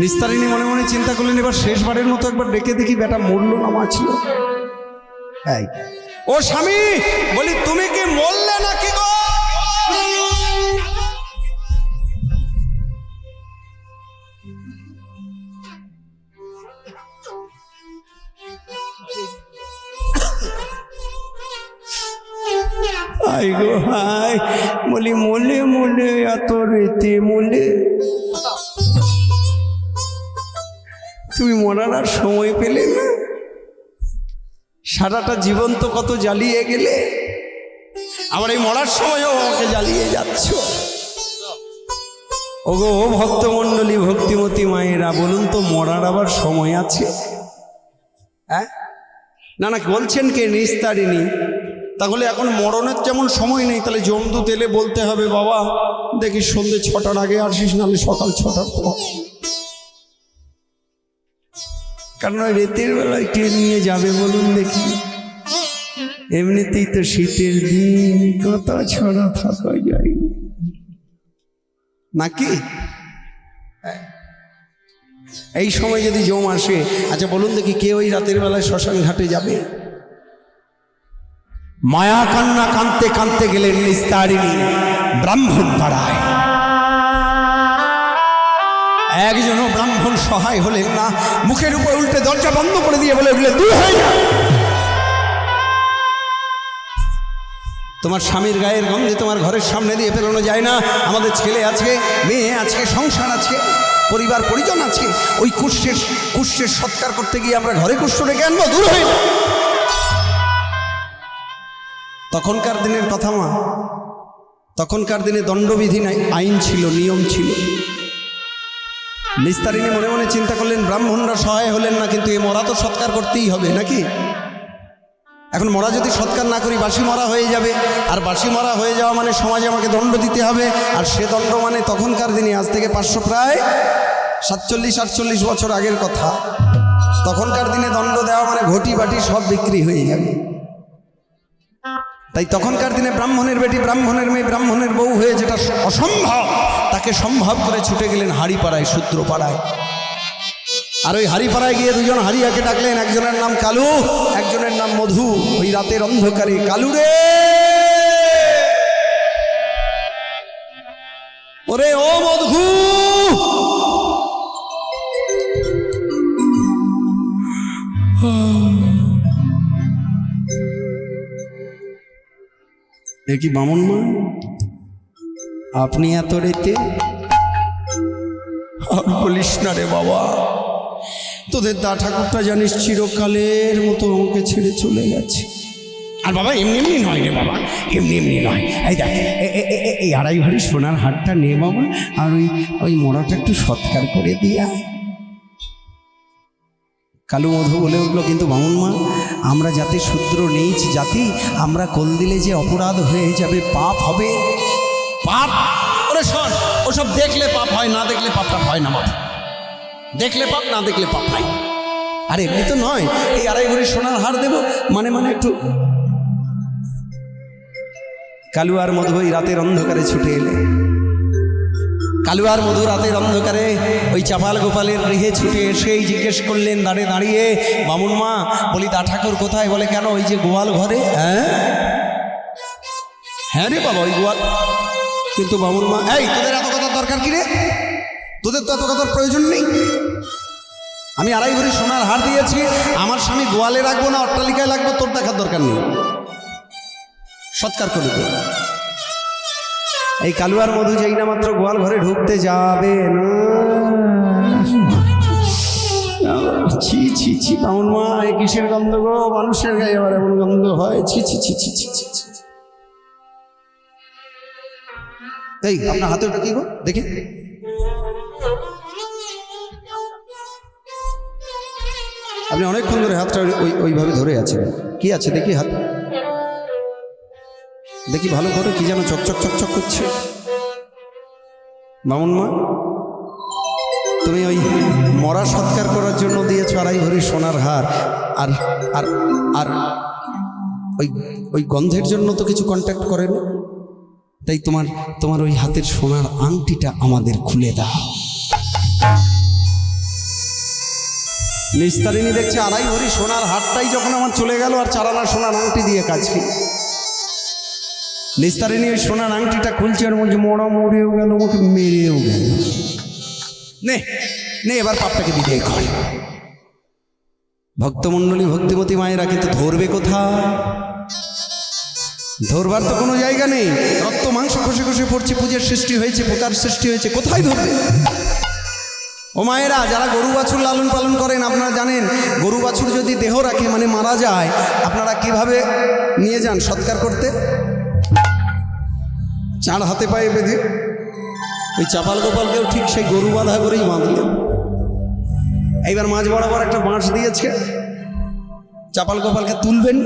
নিস্তারিণী মনে মনে চিন্তা করলেন এবার শেষবারের মতো একবার ডেকে দেখি বেটা মরল না বাঁচল। ও স্বামী, বলি তুমি কি মরলে নাকি গো? হাই গো হাই, বলি মলে মলে এত রেতে মলে, তুমি মরার আর সময় পেলে না? সারাটা জীবন তো কত জ্বালিয়ে গেলে, আবার এই মরার সময়ও আমাকে জ্বালিয়ে যাচ্ছ। ওগো ও ভক্তমণ্ডলী, ভক্তিমতী মায়েরা, বলুন তো মরার আবার সময় আছে? হ্যাঁ না না, বলছেন কে? নিস্তারিণী। তাহলে এখন মরণের যেমন সময় নেই, তাহলে জমদূত এলে বলতে হবে বাবা দেখি সন্ধ্যে 6টার আগে আসিস, নাহলে সকাল 6টার পর। কারণ ওই রেতের বেলায় কে নিয়ে যাবে বলুন দেখি? এমনিতেই তো শীতের দিন, কথা ছড়া থাকা যায় নাকি? এই সময় যদি জম আসে, আচ্ছা বলুন দেখি কে ওই রাতের বেলায় শ্মশান ঘাটে যাবে? মায়া কান্না কাঁদতে কাঁদতে গেলেন নিস্তারিণী ব্রাহ্মণ পাড়ায়। একজনও ব্রাহ্মণ সহায় হলেন না, মুখের উপর উল্টে দরজা বন্ধ করে দিয়ে বলে উঠলেন, দূর হয়ে যা, তোমার স্বামীর গায়ের গন্ধে তোমার ঘরের সামনে দিয়ে বেরোনো যায় না। আমাদের ছেলে আছে, মেয়ে আছে, সংসার আছে, পরিবার পরিজন আছে, ওই কুষ্ঠের সৎকার করতে গিয়ে আমরা ঘরে কুষ্ঠ ডেকে আনবো? দূর হয়ে যা। তখনকার দিনের কথা মা, তখনকার দিনে দণ্ডবিধি নাই, আইন ছিল, নিয়ম ছিল। নিস্তারিণী মনে মনে চিন্তা করলেন ব্রাহ্মণরা সহায় হলেন না, কিন্তু এ মরা তো সৎকার করতেই হবে নাকি? এখন মরা যদি সৎকার না করি বাসি মরা হয়ে যাবে, আর বাসি মরা হয়ে যাওয়া মানে সমাজে আমাকে দণ্ড দিতে হবে, আর সে দণ্ড মানে তখনকার দিনে, আজ থেকে 500 প্রায় 47-48 বছর আগের কথা, তখনকার দিনে দণ্ড দেওয়া মানে ঘটি বাটি সব বিক্রি হয়ে যাবে। তাই তখনকার দিনে ব্রাহ্মণের বেটি, ব্রাহ্মণের মেয়ে, ব্রাহ্মণের বউ হয়ে যেটা অসম্ভব তাকে সম্ভব করে ছুটে গেলেন হাড়িপাড়ায়, শূদ্রপাড়ায়। আর ওই হাড়িপাড়ায় গিয়ে দুজন হাড়িয়াকে ডাকলেন, একজনের নাম কালু, একজনের নাম মধু। ওই রাতের অন্ধকারে, কালু রে, ওরে ও মধু, দেখি বামন মা, আপনি এত রেতে? আর বলিস না রে বাবা, তোদের দা ঠাকুরটা জানিস চিরকালের মতো আমাকে ছেড়ে চলে গেছে। আর বাবা এমনি এমনি নয় রে বাবা, এমনি এমনি নয়। এই দেখ, এই আড়াই ভারি সোনার হারটা নে বাবা, আর ওই মোড়াটা একটু সৎকার করে দিয়া। কালু মধু বলে উঠলো, কিন্তু বামুন মা, আমরা যাতে শূদ্র নীচ জাতি, আমরা কোল দিলে যে অপরাধ হয়ে যাবে, পাপ হবে। পাপ? ওরে শোন, ওসব দেখলে পাপ হয়, না দেখলে পাপটা হয় না বাবা। দেখলে পাপ, না দেখলে পাপ নাই। আর এমনি তো নয়, এই আড়াই ভরি সোনার হার দেব মানে একটু। কালু আর মধু ওই রাতের অন্ধকারে ছুটে এলে। কালু আর মধু রাতের অন্ধকারে ওই চাপাল গোপালের গৃহে ছুটে এসেই জিজ্ঞেস করলেন দাঁড়ে দাঁড়িয়ে, বামুন মা, বলি দা ঠাকুর কোথায়? বলে কেন? ওই যে গোয়াল ঘরে। হ্যাঁ রে বাবা, ওই গোয়াল। কিন্তু বামুন মা, এই তোদের এত কথার দরকার কি রে? তোদের তো এত কথার প্রয়োজন নেই। আমি আড়াই ভরি সোনার হার দিয়েছি, আমার স্বামী গোয়ালে রাখবো না অট্টালিকায় লাগবো, তোর দেখার দরকার নেই। সৎকার করে দে। এই কালু আর মধু যেই না মাত্র গোয়াল ঘরে ঢুকতে যাবে, ছি ছি ছি, বামুন মা, এই কিসের গন্ধ গো? মানুষের গায়ে আবার এমন গন্ধ হয়? ছি ছি ছি ছি ছি ছি। এই আপনার হাতে ওটা কি গো দেখি? আপনি অনেকক্ষণ ধরে হাতটা ওইভাবে ধরে আছেন, কি আছে দেখি হাত? দেখি ভালো করে, কি যেন চকচক চকচক করছে। বামুন মা, তুমি ওই মরা সৎকার করার জন্য দিয়েছ আড়াই ভরি সোনার হার, আর আর আর ওই গন্ধের জন্য তো কিছু কন্ট্যাক্ট করেনি। তাই তোমার ওই হাতের সোনার আংটিটা আমাদের খুলে দাও। নিস্তারিণী দেখছে আড়াই ভরি সোনার হারটাই যখন আমার চলে গেল, আর 4 আনা সোনার আংটি দিয়ে কাজ কি? নিস্তারিণী ওই সোনার আংটিটা খুলছে, আর বলছে মোড়া মরেও গেল, আমাকে মেরেও গেল। নে এবার পাপটাকে বিদায় কর। ভক্তমণ্ডলী, ভক্তিমতী মায়েরা কিন্তু ধরবে কোথায়? ধরবার তো কোনো জায়গা নেই। রক্ত মাংস খসে খসে পড়ছে, পূজের সৃষ্টি হয়েছে, পোকার সৃষ্টি হয়েছে, কোথায় ধরবে? ও মায়েরা, যারা গরু বাছুর লালন পালন করেন, আপনারা জানেন গরু বাছুর যদি দেহ রাখে মানে মারা যায়, আপনারা কিভাবে নিয়ে যান সৎকার করতে? চার হাতে পায়ে বেঁধে। ওই চাপাল গোপালকেও ঠিক সেই গরু বাঁধা করেই বাঁধলেন। এইবার মাঝ বরাবর একটা বাঁশ দিয়েছে, চাপাল গোপালকে তুলবেন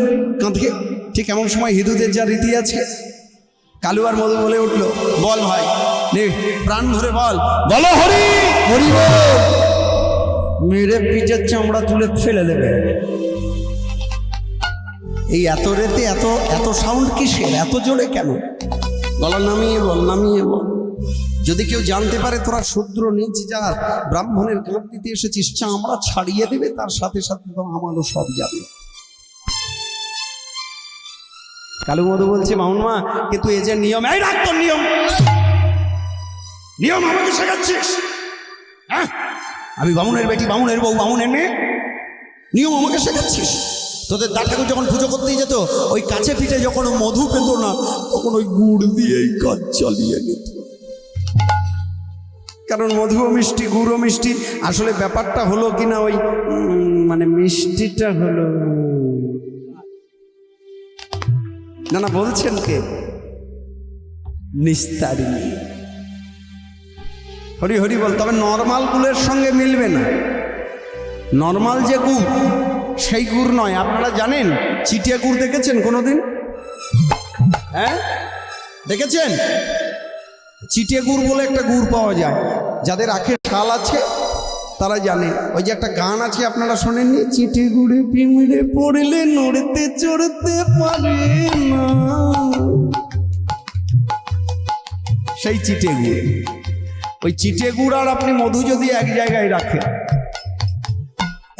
কাঁধে। ঠিক এমন সময় হিন্দুদের যা রীতি আছে, কালু আর মধু বলে উঠলো, বল ভাই, নে প্রাণ ভরে বল, বলো হরি হরি বল। মেরে পিঠের চামড়া তুলে ফেলে দেবে। এই এত রেতে এত এত সাউন্ড কিসের? এত জোরে কেন? গলা নামিয়ে বল, নামিয়ে বল। যদি কেউ জানতে পারে তোরা শূদ্র নীচ জাত, ব্রাহ্মণের গাঁট দিতে এসেছিস, চামড়া ছাড়িয়ে দেবে, তার সাথে সাথে তো আমারও সব যাবে। কালু মধু বলছে, বামুন মা, কিন্তু এ যে নিয়ম, এই রাখ তোর নিয়ম। নিয়ম আমাকে শেখাচ্ছিস? হ্যাঁ, আমি বামুনের বেটি, বামুনের বউ, বামুনের মেয়ে, নিয়ম আমাকে শেখাচ্ছিস? তোদের দা ঠাকুর যখন পুজো করতেই যেত, ওই কাছে পিঠে যখন মধু পেত না, তখন ওই গুড় দিয়েই কাজ চালিয়ে নিত। কারণ মধুও মিষ্টি, গুড়ও মিষ্টি। আসলে ব্যাপারটা হলো কিনা ওই মানে মিষ্টিটা হলো না বলছেন কে? নিস্তারিণী। হরি হরি বল। তবে নর্মাল গুড়ের সঙ্গে মিলবে না। নর্মাল যে গুড়, সেই গুড় নয়। আপনারা জানেন চিটিয়া গুড় দেখেছেন কোনোদিন? হ্যাঁ, দেখেছেন? চিটিয়া গুড় বলে একটা গুড় পাওয়া যায়। যাদের আখের শাল আছে তারা জানে। ওই যে একটা গান আছে আপনারা শোনেননি, চিঠি গুড়ে পিমড়ে পড়লে নড়তে চড়তে পারে না, সেই চিঠে গুড়। ওই চিঠে গুড় আর আপনি মধু যদি এক জায়গায় রাখেন,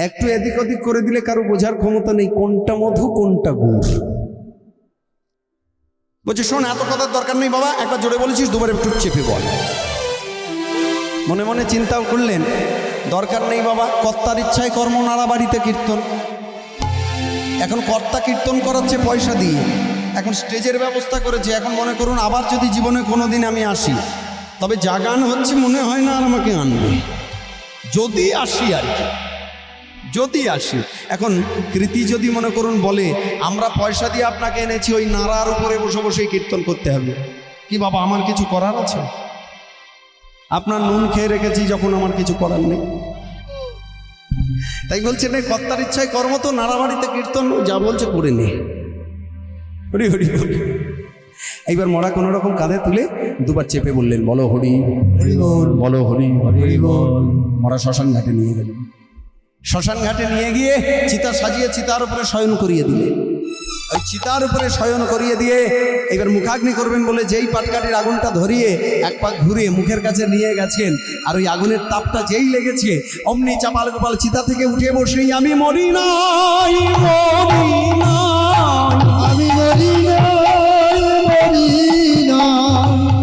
একটু এদিক ওদিক করে দিলে কারো বোঝার ক্ষমতা নেই কোনটা মধু কোনটা গুড়। বলছে শোন, এত কথার দরকার নেই বাবা, একবার জোরে বলেছিস, দুবার একটু চেপে বল। মনে মনে চিন্তাও করলেন, দরকার নেই বাবা, কর্তার ইচ্ছায় কর্ম, নাড়া বাড়িতে কীর্তন। এখন কর্তা কীর্তন করাচ্ছে পয়সা দিয়ে, এখন স্টেজের ব্যবস্থা করেছে। এখন মনে করুন আবার যদি জীবনে কোনো দিন আমি আসি, তবে যা গান হচ্ছে মনে হয় না আর আমাকে আনবে, যদি আসি আর কি, যদি আসি। এখন কৃতি যদি মনে করুন বলে আমরা পয়সা দিয়ে আপনাকে এনেছি, ওই নাড়ার উপরে বসে বসেই কীর্তন করতে হবে, কি বাবা আমার কিছু করার আছে? আপনার নুন খেয়ে রেখেছি যখন, আমার কিছু করার নেই। তাই বলছে না, কর্তার ইচ্ছায় কর্ম, তো নাড়াবাড়িতে কীর্তন যা বলছে করে নে। হরি হরি হরি। এইবার মরা কোনো রকম কাঁধে তুলে দুবার চেপে বললেন, বলো হরি হরি বল, বলো হরি হরি বল। মরা শ্মশান ঘাটে নিয়ে গেলেন। শ্মশান ঘাটে নিয়ে গিয়ে চিতা সাজিয়ে চিতার উপরে শয়ন করিয়ে দিলে। ওই চিতার উপরে শয়ন করিয়ে দিয়ে এবার মুখাগ্নি করবেন বলে যেই পাটকাঠির আগুনটা ধরিয়ে এক পাক ঘুরিয়ে মুখের কাছে নিয়ে গেছেন, আর ওই আগুনের তাপটা যেই লেগেছে, অমনি চাপাল গোপাল চিতা থেকে উঠে বসেই আমি মরি নাই, মরি নাই, আমি মরি নাই, মরি না,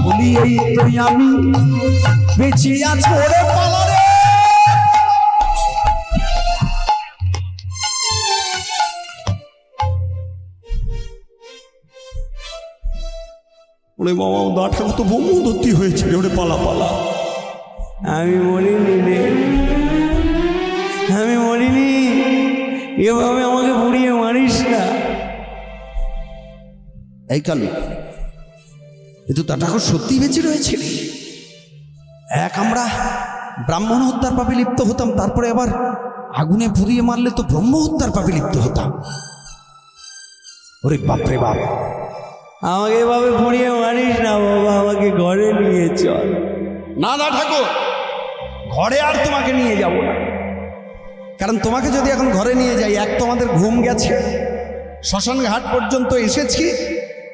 বলি এই তুই আমি বেঁচিয়া ছোড়ে পালারে। ওরে বাবা, ও দাঁড়টা কত ব্রহ্মদত্তি হয়েছে রে, ওরে পালা পালা। আমি মরিনি রে, আমি মরিনি, এভাবে আমাকে পুড়িয়ে মারিস না। এই কালু, এ তো তার ঠাকুর সত্যি বেঁচে রয়েছে। এক আমরা ব্রাহ্মণ হত্যার পাপে লিপ্ত হতাম, তারপরে আবার আগুনে পুড়িয়ে মারলে তো ব্রহ্ম হত্যার পাপে লিপ্ত হতাম। ওরে বাপরে বাপ, আমাকে এভাবে পুড়িয়ে মারিস না বাবা, আমাকে ঘরে নিয়ে চল। না না ঠাকুর, ঘরে আর তোমাকে নিয়ে যাব না, কারণ তোমাকে যদি এখন ঘরে নিয়ে যাই, এক তো আমাদের ঘুম গেছে, শ্মশান ঘাট পর্যন্ত এসেছি,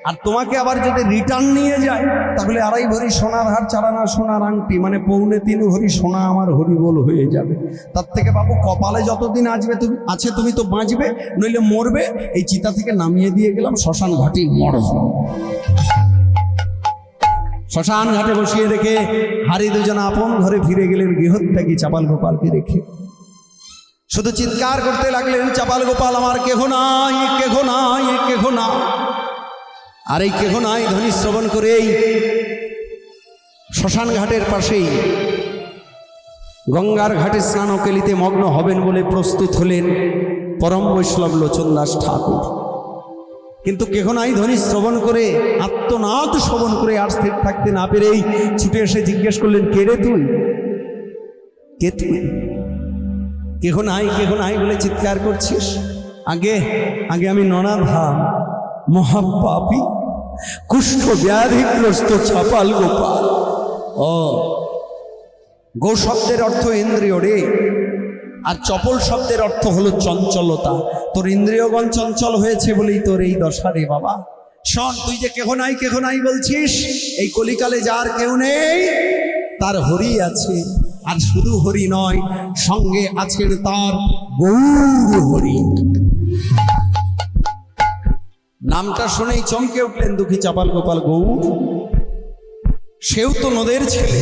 আর তোমাকে আবার যদি রিটার্ন নিয়ে যায়, তাহলে 2.5 ভরি সোনার হার, 4 আনা সোনার আংটি, মানে 3.25 ভরি সোনা আমার হরিবোল হয়ে যাবে। তার থেকে বাবু কপালে যতদিন আছে তুমি তো বাঁচবে, নইলে মরবে। এই চিতা থেকে নামিয়ে দিয়ে গেলাম, শ্মশান ঘাটেই মরো। শ্মশান ঘাটে বসিয়ে রেখে হারি দুজন আপন ঘরে ফিরে গেলেন, গৃহত্যাগী চাপাল গোপালকে রেখে। শুধু চিৎকার করতে লাগলেন, চাপাল গোপাল আমার কেহ নাই, কেহ নাই, কেহ নাই। আর এই কেহ নাই ধ্বনি শ্রবণ করেই শ্মশান ঘাটের পাশেই গঙ্গার ঘাটে স্নান কেলিতে মগ্ন হবেন বলে প্রস্তুত হলেন পরম বৈষ্ণব লোচন দাস ঠাকুর। কিন্তু কেহ নাই ধ্বনি শ্রবণ করে, আত্মনাদ শ্রবণ করে আর স্থির থাকতে না পেরেই ছুটে এসে জিজ্ঞেস করলেন, কে রে তুই, কে তুই? কেহ নাই বলে চিৎকার করছিস? আগে আগে আমি ননাধাম মহাপাপী কুষ্ঠ ব্যাধিগ্রস্ত চাপাল গোপাল। ও, গো শব্দের অর্থ ইন্দ্রিয় রে, আর চপল শব্দের অর্থ হলো চঞ্চলতা। তোর ইন্দ্রিয়গণ চঞ্চল হয়েছে বলেই তোর এই দশা রে বাবা। শোন, তুই যে কেহ নাই বলছিস, এই কলিকালে যার কেউ নেই, তার হরি আছে। আর শুধু হরি নয়, সঙ্গে আছেন তার গৌর হরি। নামটা শুনেই চমকে উঠলেন দুঃখী চাপাল গোপাল। গৌর, সেও তো নদের ছেলে,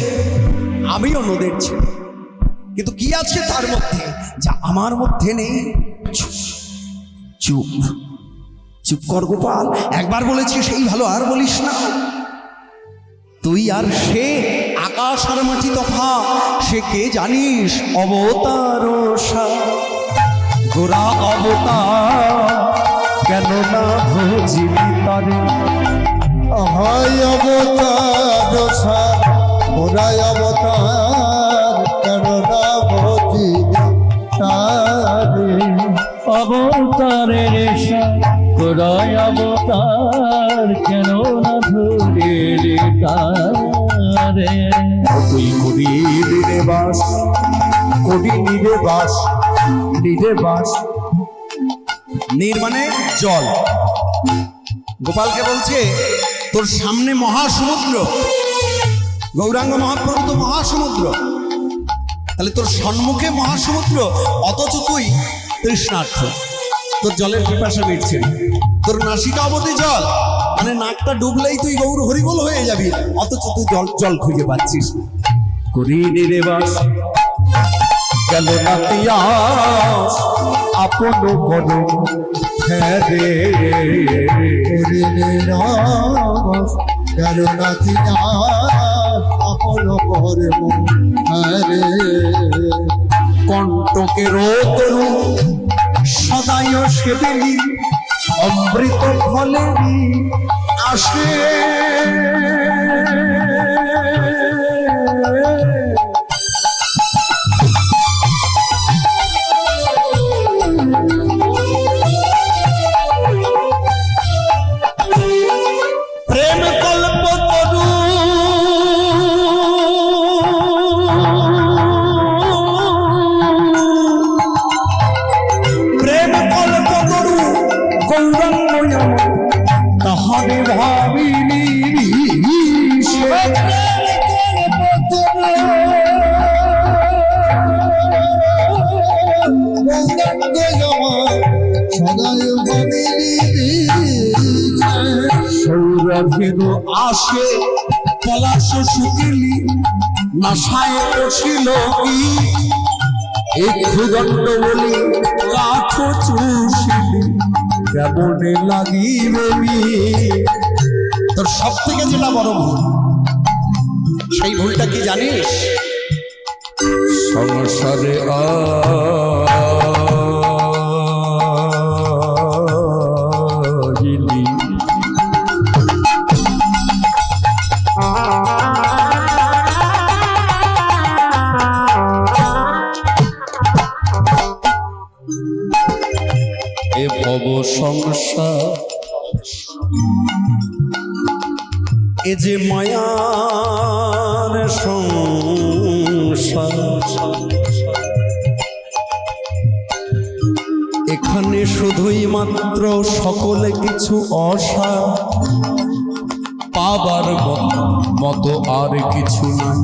আমিও নদের ছেলে, কিন্তু কি আছে তার মধ্যে যা আমার মধ্যে নেই? চুপ চুপ কর গোপাল, একবার বলেছি সেই ভালো, আর বলিস না। তুই আর সে আকাশ আর মাটি তফা, সে কে জানিস? অবতার গোরা অবতার, কেন না ভজিবি তারে? হয় অবতার, ওরাই অবতার, কেন না ভজি তারে? অবতারের গোড়ায় অবতার, কেন না ধরে তারে? তুই করিলি রে বাস করি নীরে বাস, নীরে বাস। নীর মানে জল। গোপালকে বলছে তোর সামনে মহাসমুদ্র, গৌরাঙ্গ মহাপ্রভু তো মহাসমুদ্র, তাহলে তোর সম্মুখে মহাসমুদ্র, অথচ তুই তৃষ্ণার্থ, তোর জলের পিপাসা মিটছে না, তোর নাসিকা অবধি জল, মানে নাকটা ডুবলেই তুই গৌর হরিবোল হয়ে যাবি, অথচ তুই জল জল খুঁজে পাচ্ছিস। করি রে বাস গেল না তিয়াস, আপন করো হ্যাঁ রে, করিলে রস গেল না তিয়াস, আপন কর্ম হরে। কণ্টকের তরু সদায় সেবেলি, অমৃত ফলেরই আসে। প্রেম কল্প তরু প্রেম কল্প তরু গৌরাঙ্গ তাহারে ভাবিনি সৌরভের আসে পলাশ শুকিলি, নাশায় পড়ছিল কি এক ভূদণ্ড বলি কাঠ চুষিলি, কেমনে লাগিবে নি। তোর সব থেকে যেটা বড় ভুল, সেই ভুলটা কি জানিস? সংসারে আহিলি এ ভব সংসার, এ যে মায়ার সংসার, এখানে শুধুই মাত্র সকলে কিছু অসার, পাবার মতো আর কিছু নাই,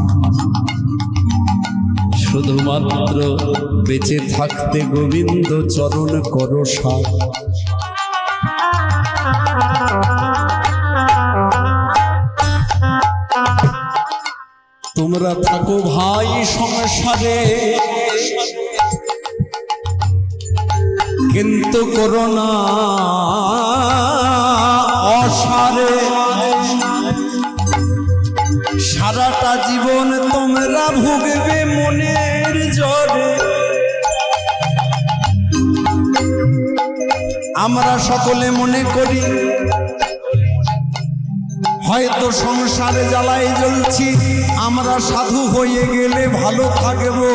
শুধুমাত্র বেঁচে থাকতে গোবিন্দ চরণ করো সার। তোমরা থাকো ভাই সংসারে, কিন্তু করো না অসারে। সারাটা জীবন তোমরা ভুগবে মনের জ্বরে। আমরা সকলে মনে করি হয়তো সংসারে জ্বালায় জ্বলছি, আমরা সাধু হয়ে গেলে ভালো থাকবো,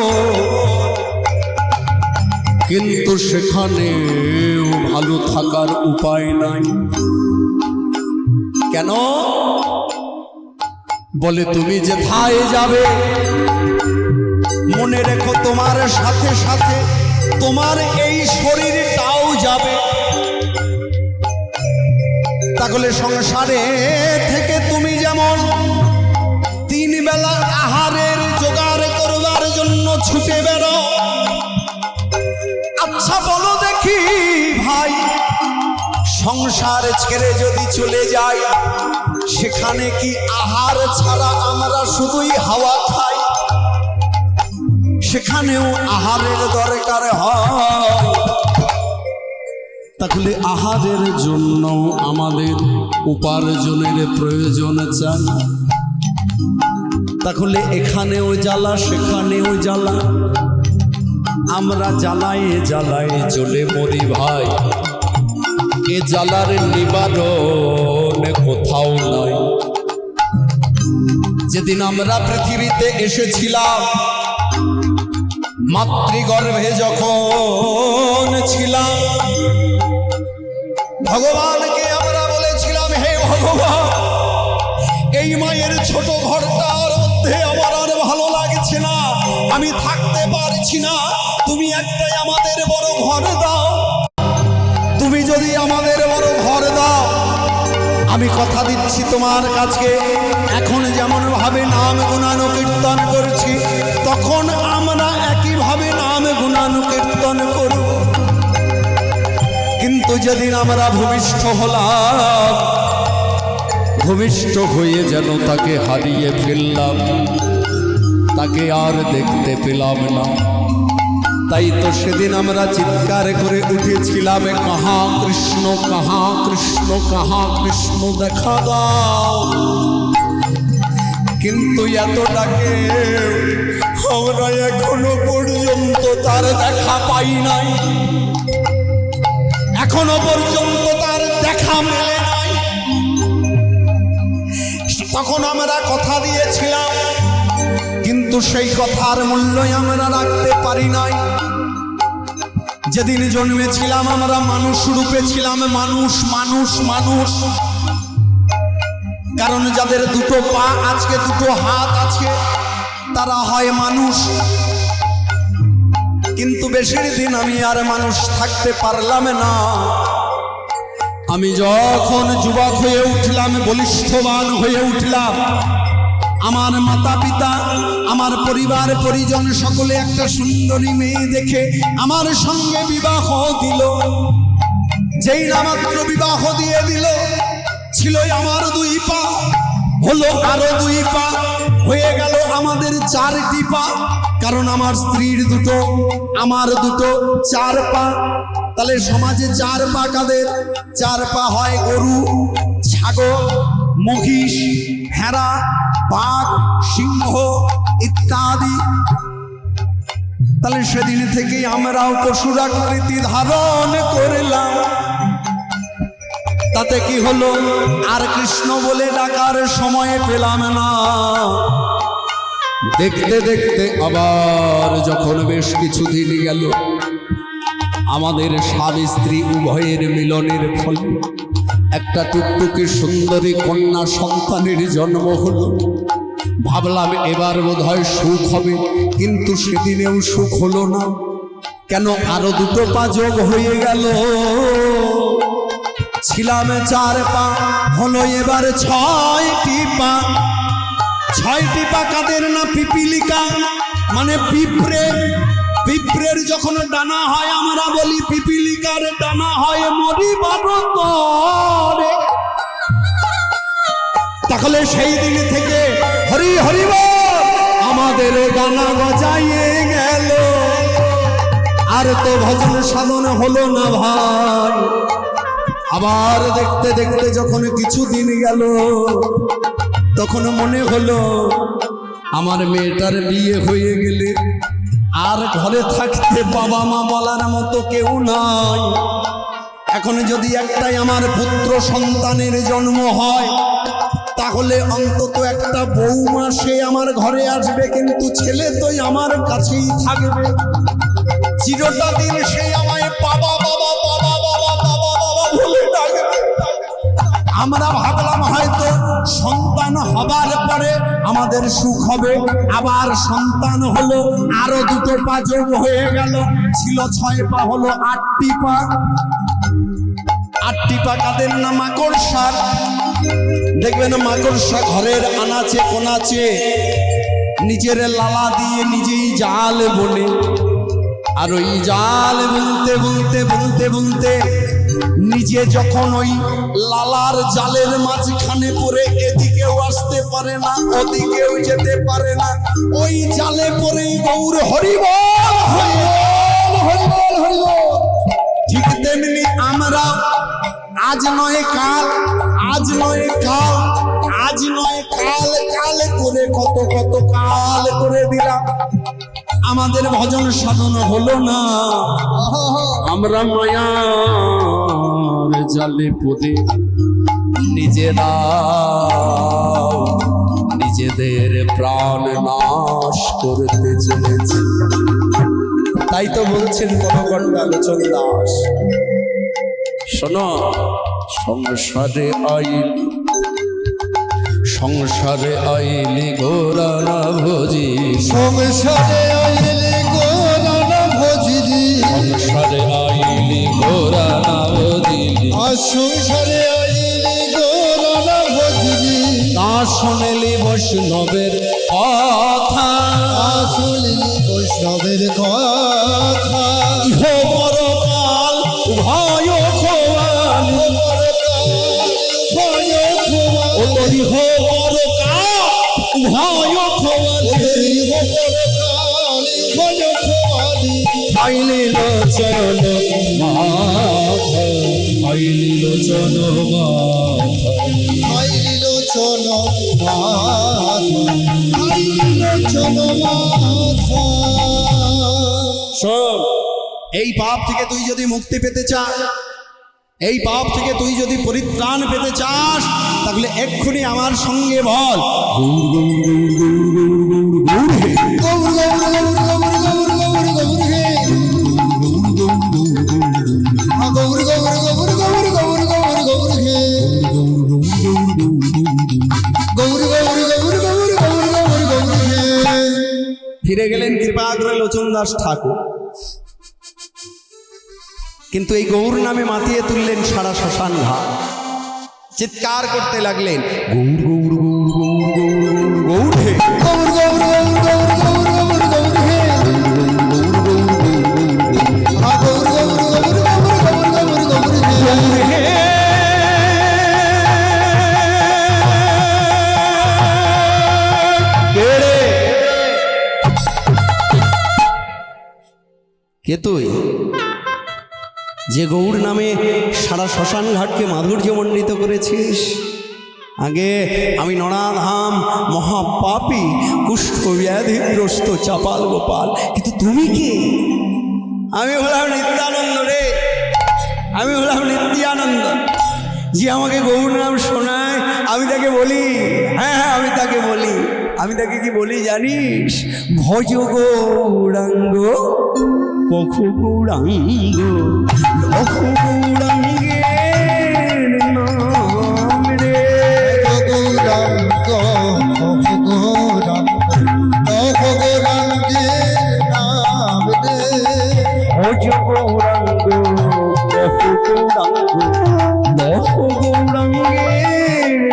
কিন্তু সেখানেও ভালো থাকার উপায় নাই। কেন? বলে তুমি যেথায় যাবে মনে রেখো তোমার সাথে সাথে তোমার এই শরীরটাও যাবে। তাহলে সংসারে থেকে তুমি যেমন 3 বেলা আহারের জোগাড় করবার জন্য ছুটে বেরো, আচ্ছা বলো দেখি ভাই, সংসার ছেড়ে যদি চলে যাই সেখানে কি আহার ছাড়া আমরা শুধুই হাওয়া খাই? সেখানেও আহারের দরকার হয়। তাহলে আহারের জন্য আমাদের উপার্জনের প্রয়োজন চাই। তাহলে এখানেও জ্বালা সেখানেও জ্বালা, আমরা জ্বালায় জ্বালায় জ্বলে মরি ভাই। এ জ্বালার নিবারণ কোথাও নাই। যেদিন আমরা পৃথিবীতে এসেছিলাম, মাতৃগর্ভে যখন ছিলাম, ভগবানকে আমরা বলেছিলাম, হে ভগবান, এই মায়ের ছোট ঘরটার মধ্যে আমার আর ভালো লাগছে না, আমি থাকতে পারছি না, তুমি একটাই আমাদের বড় ঘর দাও। তুমি যদি আমাদের বড় ঘর দাও, আমি কথা দিচ্ছি তোমার কাছে, এখন যেমন ভাবে নাম গুণানুকীর্তন করছি, তখন আমরা একইভাবে নাম গুণানুকীর্তন করব। কিন্তু যেদিন আমরা ভূমিষ্ঠ হলাম, ভূমিষ্ঠ হয়ে যেন তাকে হারিয়ে ফেললাম, তাকে আর দেখতে পেলাম না। তাই তো সেদিন আমরা চিৎকার করে উঠেছিলাম, কাহা কৃষ্ণ, কাহা কৃষ্ণ, কাহা কৃষ্ণ, দেখা দাও। কিন্তু এতটাকে আমরা এখনো পর্যন্ত তার দেখা পাই নাই, এখনো পর্যন্ত তার দেখা মেলে নাই। তখন আমরা কথা দিয়েছিলাম, কিন্তু সেই কথার মূল্যই আমরা রাখতে পারি নাই। যেদিন জন্মেছিলাম আমরা মানুষ রূপে ছিলাম, মানুষ মানুষ মানুষ। কারণ যাদের দুটো পা আজকে দুটো হাত আছে, তারা হয় মানুষ। কিন্তু বেশির দিন আমি আর মানুষ থাকতে পারলাম না। আমি যখন যুবক হয়ে উঠলাম, বলিষ্ঠবান হয়ে উঠলাম, আমার মাতা পিতা, আমার পরিবার পরিজন সকলে একটা সুন্দরী মেয়ে দেখে আমার সঙ্গে বিবাহ দিল। যেই না মাত্র বিবাহ দিয়ে দিল, ছিল আমার 2 পা, হলো আরো 2 পা, হয়ে গেল আমাদের 4টি পা। কারণ আমার স্ত্রীর 2, আমার 2, 4 পা। তাহলে সমাজে 4 পা কাদের? 4 পা হয় গরু, ছাগল, মহিষ, ভেড়া, বাঘ, সিংহ ইত্যাদি। তাহলে সেদিন থেকেই আমরাও পশুর আকৃতি ধারণ করলাম। তাতে কি হলো, আর কৃষ্ণ বলে ডাকার সময় পেলাম না। দেখতে দেখতে আবার যখন বেশ কিছুদিন গেল, আমাদের স্বামী স্ত্রী উভয়ের মিলনের ফলে একটা টুকটুকি সুন্দরী কন্যা সন্তানের জন্ম হলো। ভাবলাম এবার বোধহয় সুখ হবে, কিন্তু সেদিনেও সুখ হলো না। কেন? আরো 2 পা যোগ হয়ে গেল। ছিলাম 4 পা, হলো এবার 6টি পা। 6টি পা কাদের না? পিপিলিকা, মানে পিঁপড়ে। পিঁপড়ের যখন ডানা হয় আমরা বলি পিপিলিকার ডানা হয় মরিবার তরে। তাহলে সেই দিন থেকে হরি হরি বল আমাদের ডানা গজাইয়ে গেল। আর তো ভজন সাধন হলো না ভাই। আবার দেখতে দেখতে যখন কিছুদিন গেল, তখন মনে হলো আমার মেয়েটার বিয়ে হয়ে গেলে আর ঘরে থাকতে বাবা মা বলার মতো কেউ নাই। এখন যদি একটাই আমার পুত্র সন্তানের জন্ম হয়, তাহলে অন্তত একটা বৌমা সে আমার ঘরে আসবে, কিন্তু ছেলে তো আমার কাছেই থাকবে চিরটা দিন। সে আমায় বাবা বাবা বাবা বাবা বাবা বাবা বলে ডাকবে। আমরা ভাবলাম হয়তো সন্তান হবার পরে আমাদের সুখ হবে। আবার সন্তান হলো, আরো 2 পা যোগ হয়ে গেল। ছিল 6 পা, হলো 8টি পা। 8টি পা কাদের না? মাকড়সার। দেখবেন মাকড়সা ঘরের আনাচে কোনাচে নিজের লালা দিয়ে নিজেই জাল বলে, আর ওই জাল বুনতে বুনতে বুনতে বুনতে নিজে যখন ওই লালার জালের মাঝখানে পড়ে এদিকেও আসতে পারে না, ওদিকেও যেতে পারে না, ওই জালে পড়েই গৌর হরিবল হরিবল হরিবল হরিবল। ঠিক তেমনি আমরা আজ নয় কাল, আজ নয় কাল, আজ নয় কাল, কাল করে কত কত কাল করে দিলাম, আমাদের ভজন সাধন হলো না। আমরা মায়ার জালে পড়ে নিজেরা নিজেদের প্রাণ নাশ করতে চলেছি। তাই তো বলছেন কনকণ্ঠ আলোচন দাস, শোনো, সংসারে আইল সংসারে আইলি গোরানা ভোজি সংসারে আইলি গোরানা ভজিলি সংসারে আইলি গোরানা ভোজিলি আর সংসারে আইলি গোরানা ভজিলি না শোনেলি বৈষ্ণবের কথা শুনলি বৈষ্ণবের কথা ইহ পরকাল উভয় খোয়ালি ও তোর ইহ পরকাল উভয় খোয়ালি আইলি লোচন মাথা আইলি লোচন শোন, এই পাপ থেকে তুই যদি মুক্তি পেতে চাস, এই পাপ থেকে তুই যদি পরিত্রাণ পেতে চাস, তাহলে এক্ষুনি আমার সঙ্গে বল ফিরে গেলেন কৃপা করে লোচন দাস ঠাকুর, কিন্তু এই গৌর নামে মাতিয়ে তুললেন সারা শ্মশান ঘাট। চিৎকার করতে লাগলেন গৌর গৌর গৌর গৌর হে কে তুই যে গৌর নামে সারা শ্মশান ঘাটকে মাধুর্যমণ্ডিত করেছিস? আগে আমি নরাধাম মহাপাপী কুষ্ঠ ব্যাধিগ্রস্ত চাপাল গোপাল, কিন্তু তুমি কে? আমি হলাম নিত্যানন্দ রে, আমি হলাম নিত্যানন্দ। যে আমাকে গৌর নাম শোনায় আমি তাকে বলি, হ্যাঁ আমি তাকে বলি, আমি তাকে কি বলি জানিস? ভজ গৌরাঙ্গ কখ গৌরাঙ্গ লখ গৌরাঙ্গের নাম রে। ভজ গৌরাঙ্গ কখ গৌরাঙ্গ লখ গৌরাঙ্গের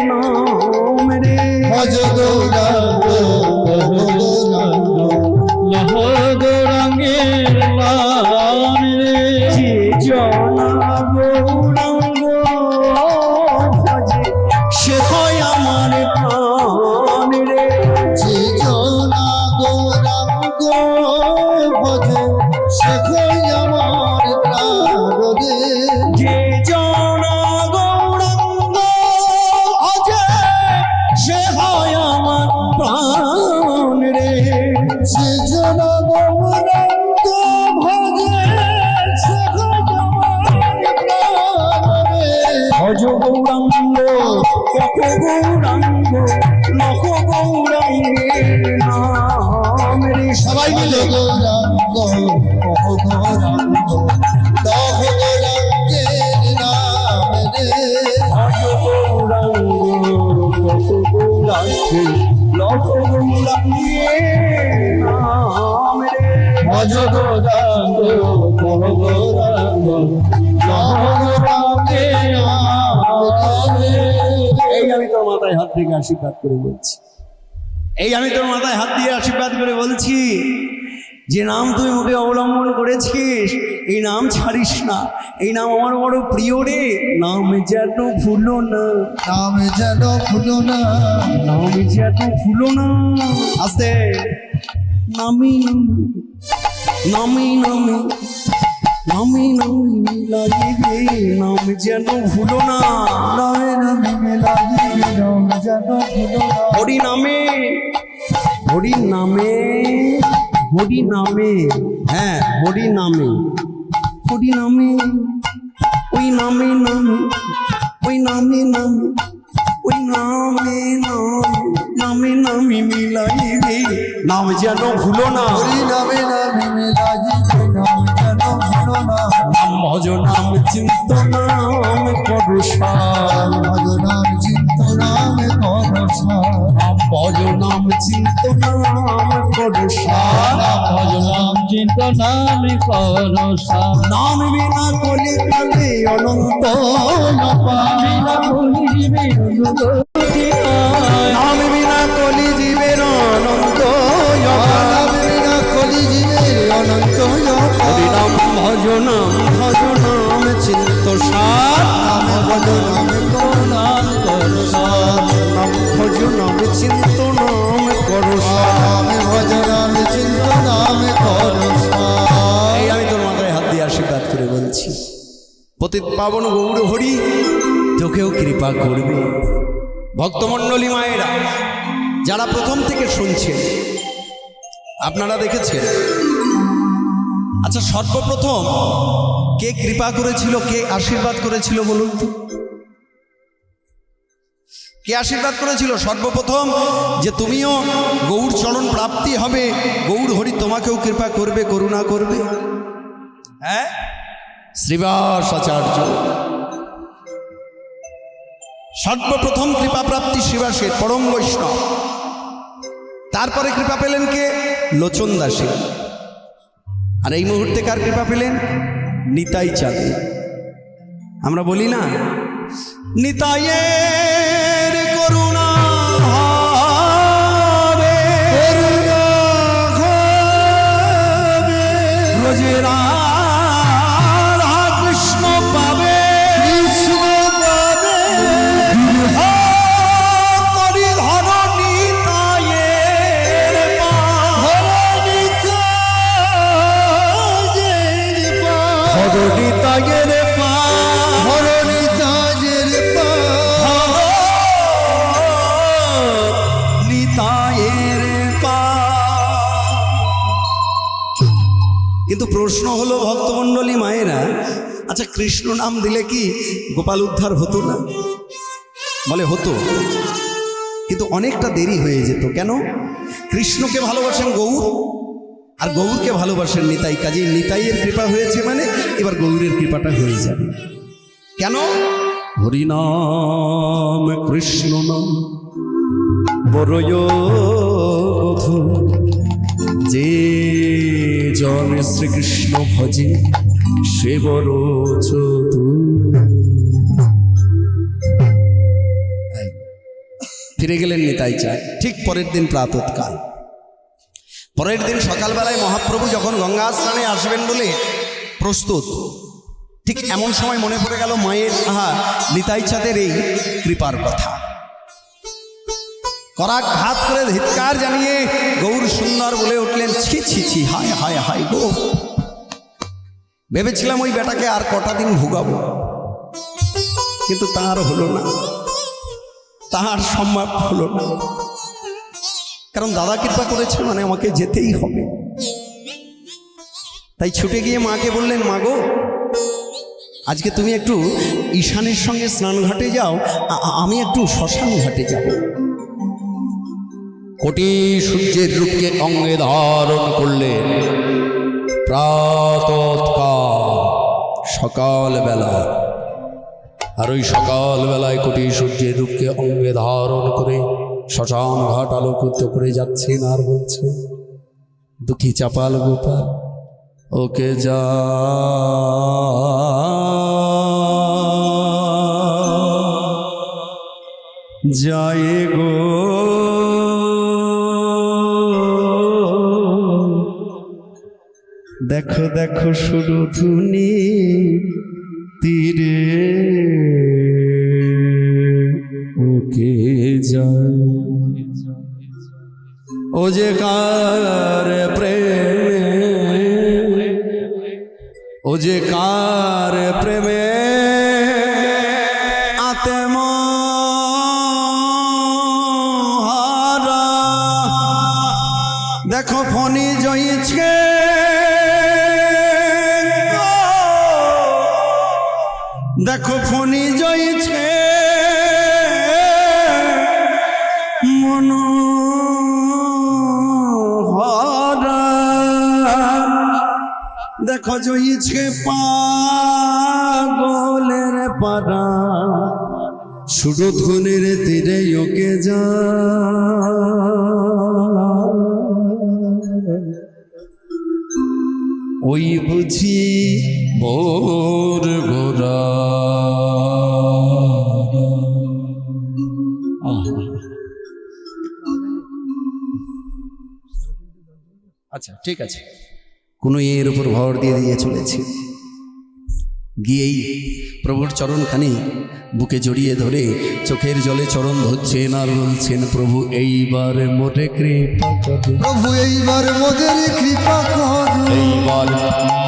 নাম রে। ভজ গৌরাঙ্গ লহ গৌরাঙ্গের নাম রে। যে জনা গৌরাঙ্গ ভজে সে হয় আমার প্রাণ রে। যে জনা গৌরাঙ্গ ভজে সে কই আমার প্রাণ রে। যে জনা গৌরাঙ্গ ভজে সে হয় আমার প্রাণ রে। যে জনা গৌরাঙ্গ ভজে সে কই আমার প্রাণ রে। ভজ গৌরাঙ্গ কখ গৌরাঙ্গ লখ গৌরাঙ্গের নাম রে। সবাই মিলে গৌরাঙ্গ কহ গৌরাঙ্গ লহ গৌরাঙ্গের নাম রে। ভজ গৌরাঙ্গ কখ গৌরাঙ্গ লখ গৌরাঙ্গের নাম রে। ভজ গৌরাঙ্গ কহ গৌরাঙ্গ লহ গৌরাঙ্গের নাম রে। এই আমি তোর মাথায় হাত থেকে আশীর্বাদ করে বলছি, এই আমি তোর মাথায় হাত দিয়ে আশীর্বাদ করে বলছি, যে নাম তুই মুখে অবলম্বন করেছিস এই নাম ছাড়িস না। এই নাম আমার বড় প্রিয় রে, নাম যেন ভুলো না, নাম যেন ভুলো না। নাম যেন ভুলো না। আস্তে নামি নামি নামি নামি নামি লাগিবে, নাম যেন ভুলো না। নামে নামে মেলাইবে নাম যেন ভুলো না। হরি নামে হরি নামে হরি নামে, হ্যাঁ হরি নামে হরি নামে, ওই নামে নামে ওই নামে নামে ওই নামে নামে নামে মিলাইবে, নাম যেন ভুলো না। হরি নামে নামে মেলাইবে নাম যেন ভুলো না। নাম ভজ নাম চিন্ত নাম করুষা, ভজ নাম চিন্ত নামে করো নাম ভজ নাম চিন্ত নাম করো সার। ভজ নাম চিন্ত নাম করো সার। নাম বিনা কলি কালে অনন্ত বিনা কলি জীবে অনুগতি হয়। নাম বিনা কলি জীবের অনন্ত নাম বিনা কলি জীবের অনন্ত হরি নাম ভজ নাম চিন্ত সার। নামে ভজ নামে নাম করো সার। নাম ভজ নাম চিন্ত নাম করো সার। নামে ভজ নামে চিন্ত নামে করো এই আমি তোর মাথায় হাত দিয়ে আশীর্বাদ করে বলছি, পতিত পাবন গৌর হরি তোকেও কৃপা করবে। ভক্তমণ্ডলী মায়েরা যারা প্রথম থেকে শুনছেন, আপনারা দেখেছেন। আচ্ছা, সর্বপ্রথম কে কৃপা করেছিল, কে আশীর্বাদ করেছিল বলুন তো? কে আশীর্বাদ করেছিল সর্বপ্রথম যে তুমিও গৌর চরণ প্রাপ্তি হবে, গৌর হরি তোমাকেও কৃপা করবে, করুণা করবে? হ্যাঁ, শ্রীবাস আচার্য সর্বপ্রথম কৃপা প্রাপ্তি শ্রীবাসের, পরম বৈষ্ণব। তারপরে কৃপা পেলেন কে? লোচন দাসী। আর এই মুহূর্তে কার কৃপা পেলেন? নিতাই চাঁদে। আমরা বলি না, নিতাইয়ের করুণা হবে, রোজে রাধা কৃষ্ণ পাবে, করি ধর নিতাইয়ের নিতাইয়ের কিন্তু প্রশ্ন হলো ভক্তমণ্ডলী মায়েরা, আচ্ছা কৃষ্ণ নাম দিলে কি গোপাল উদ্ধার হতো না? বলে হতো, কিন্তু অনেকটা দেরি হয়ে যেত। কেন? কৃষ্ণকে ভালোবাসেন গৌর, আর গৌরকে ভালোবাসেন নিতাই। কাজেই নিতাইয়ের কৃপা হয়েছে মানে এবার গৌরের কৃপাটা হয়ে যাবে। কেন? হরিনাম কৃষ্ণ নাম বড়য় বধূ, যে জন শ্রীকৃষ্ণ ভজে সে বড় চতুর। ফিরে গেলেন নিতাই চাঁদ। ঠিক পরের দিন প্রাতঃকাল, পরের দিন সকালবেলায় মহাপ্রভু যখন গঙ্গা স্নানে আসবেন বলে প্রস্তুত, ঠিক এমন সময় মনে পড়ে গেল মায়ের নিতাই চাঁদের এই কৃপার কথা। করাক হাত করে ধিৎকার জানিয়ে গৌর সুন্দর বলে উঠলেন, ছি ছি ছি, হায় হায় হায় গো। ভেবেছিলাম ওই বেটাকে আর কটা দিন ভোগাবো, কিন্তু তার হলো না, তার সম্ভব হলো না। কারণ দাদা কৃপা করেছে মানে আমাকে যেতেই হবে। তাই ছুটে গিয়ে মাকে বললেন, মা গো, আজকে তুমি একটু ঈশানের সঙ্গে স্নান ঘাটে যাও, আমি একটু শ্মশান ঘাটে যাব। কোটি সূর্যের রূপকে অঙ্গে ধারণ করলেন প্রাতঃকাল, সকালবেলা। আর ওই সকালবেলায় কোটি সূর্যের রূপকে অঙ্গে ধারণ করে শ্মশান ঘাট আলোকিত করে যাচ্ছেন। আর বলছে, দুঃখী চাপাল গোপাল ওকে যা যায় গো, দেখো দেখো শুরু ধুনি তীরে ওকে যায়। ও যে কার প্রেমে, ও যে কার প্রেমে আত্মহারা, দেখো ফণি জয়ীছে, দেখো ফণি জয়ীছে মনোহরা, দেখো জয়ীছে পাগলের পারা, সুরধনের তীরে ওকে যা ওই বুঝি ভোর গোরা আচ্ছা ঠিক আছে, কোনো এর উপর ভর দিয়ে দিয়ে চলেছে। গিয়েই প্রভুর চরণখানি বুকে জড়িয়ে ধরে চোখের জলে চরণ ধরছেন আর বলছেন, প্রভু এইবার মোটে কৃপা করো, প্রভু এইবার মোদের কৃপা করো, এইবার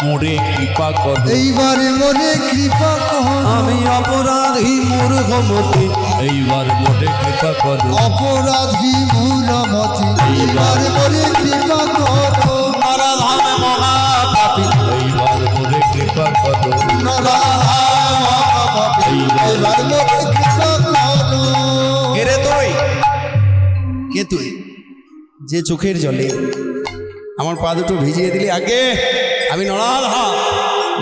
মোরে কৃপা কর, এইবার মোরে কৃপা করো, আমি অপরাধী মূর্খমতি, এইবার মোরে কৃপা কর, অপরাধী মূঢ়মতি, এইবার মোরে কৃপা করো, নরধামে মহাপাপী, এইবার মোরে কৃপা কর, নরধাম মহাপাপী, এইবার মোরে কৃপা করো। কে রে তুই? কে তুই যে চোখের জলে আমার পা দুটো ভিজিয়ে দিলি? আগে আমি নরাধা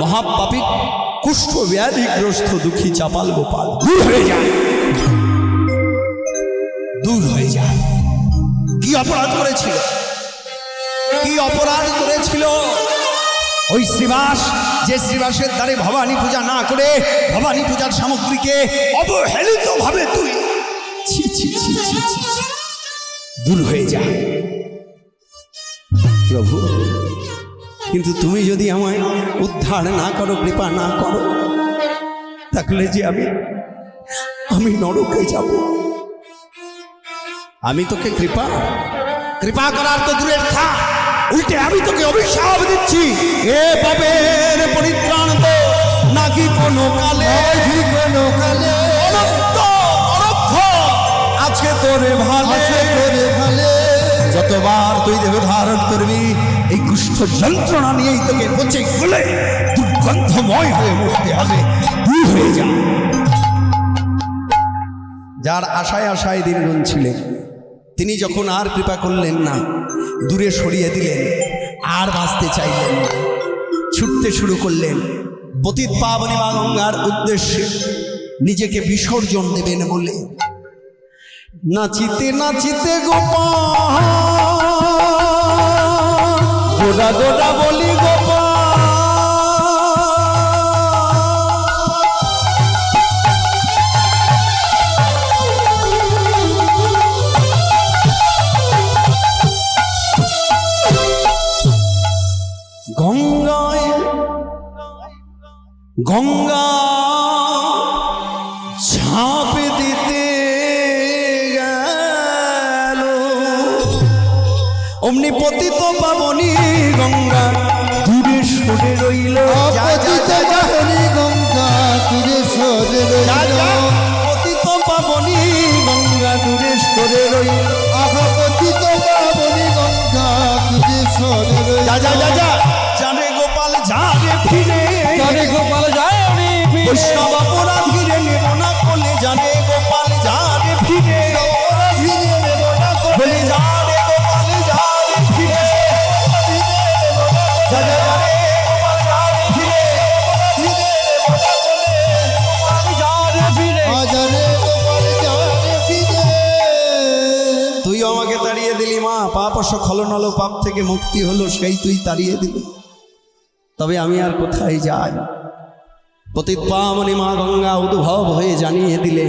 মহাপাপী কুষ্ঠ ব্যাধিগ্রস্ত দুঃখী চাপাল গোপাল। দূর হয়ে যা, দূর হয়ে যা। কি অপরাধ করেছিল? কি অপরাধ করেছিল ওই শ্রীবাস, যে শ্রীবাসের দ্বারে ভবানী পূজা না করে ভবানী পূজার সামগ্রীকে অবহেলিত ভাবে তুই ছি ছি ছি ছি ছি ছি। দূর হয়ে যা প্রভু। কিন্তু তুমি যদি আমায় উদ্ধার না করো, কৃপা না করো, তাহলে যে আমি নরকে যাব। আমি তোকে কৃপা করার তো দূরের থাক, উল্টে আমি তোকে অভিশাপ দিচ্ছি। এ পাপের পরিত্রাণ তো নাকি কোনো কালে, নাকি কোনো কালে, অনন্ত অনক্ষ আছে তোরে ভালে, আছে তোরে ভালে। যতবার তুই দেহ ধারণ করবি এই কুষ্ঠ যন্ত্রণা নিয়েই তোকে পচে গলে দুর্গন্ধময় হয়ে মরতে হবে। দূর হয়ে যা। যার আশায় আশায় দিন গুনছিলেন, তিনি যখন আর কৃপা করলেন না, দূরে সরিয়ে দিলেন, আর বাঁচতে চাইলেন না, ছুটতে শুরু করলেন পতিত পাবনী মা গঙ্গার উদ্দেশ্যে নিজেকে বিসর্জন দেবেন বলে। নাচিতে নাচিতে গোপাল গোড়া গোড়া বলি গোপাল, গঙ্গায় গঙ্গা ঝাঁপ দিতে গেল, অমনি পতিত পাবনী গঙ্গা দূরে সরে রইল। অপতিত পাবনী গঙ্গা তীরে সরে রইল, পতিত পাবনী গঙ্গা দূরে সরে রইল। অপতিত পাবনী গঙ্গা তীরে সরে রইল। যা যা যা যা, জানে গোপাল যারে ফিরে, জানে গোপাল যায় রে ফিরে, বৈষ্ণব অপরাধীরে নেব না কোলে, জানে গোপাল যারে ফিরে, অপরাধীরে নেব না কোলে, বলে যারে গোপাল যারে ফিরে, যা যা যা রে গোপাল যারে ফিরে, গোপাল যারে ফিরে। আজারে গোপাল যারে ফিরে। তুইও আমাকে তাড়িয়ে দিলি মা, পাপ স্খলন হলো, পাপ থেকে মুক্তি হলো, সেই তুই তাড়িয়ে দিলি। তবে আমি আর কোথায় যাই? পতিত পাবনী মা গঙ্গা উদ্ভব হয়ে জানিয়ে দিলে,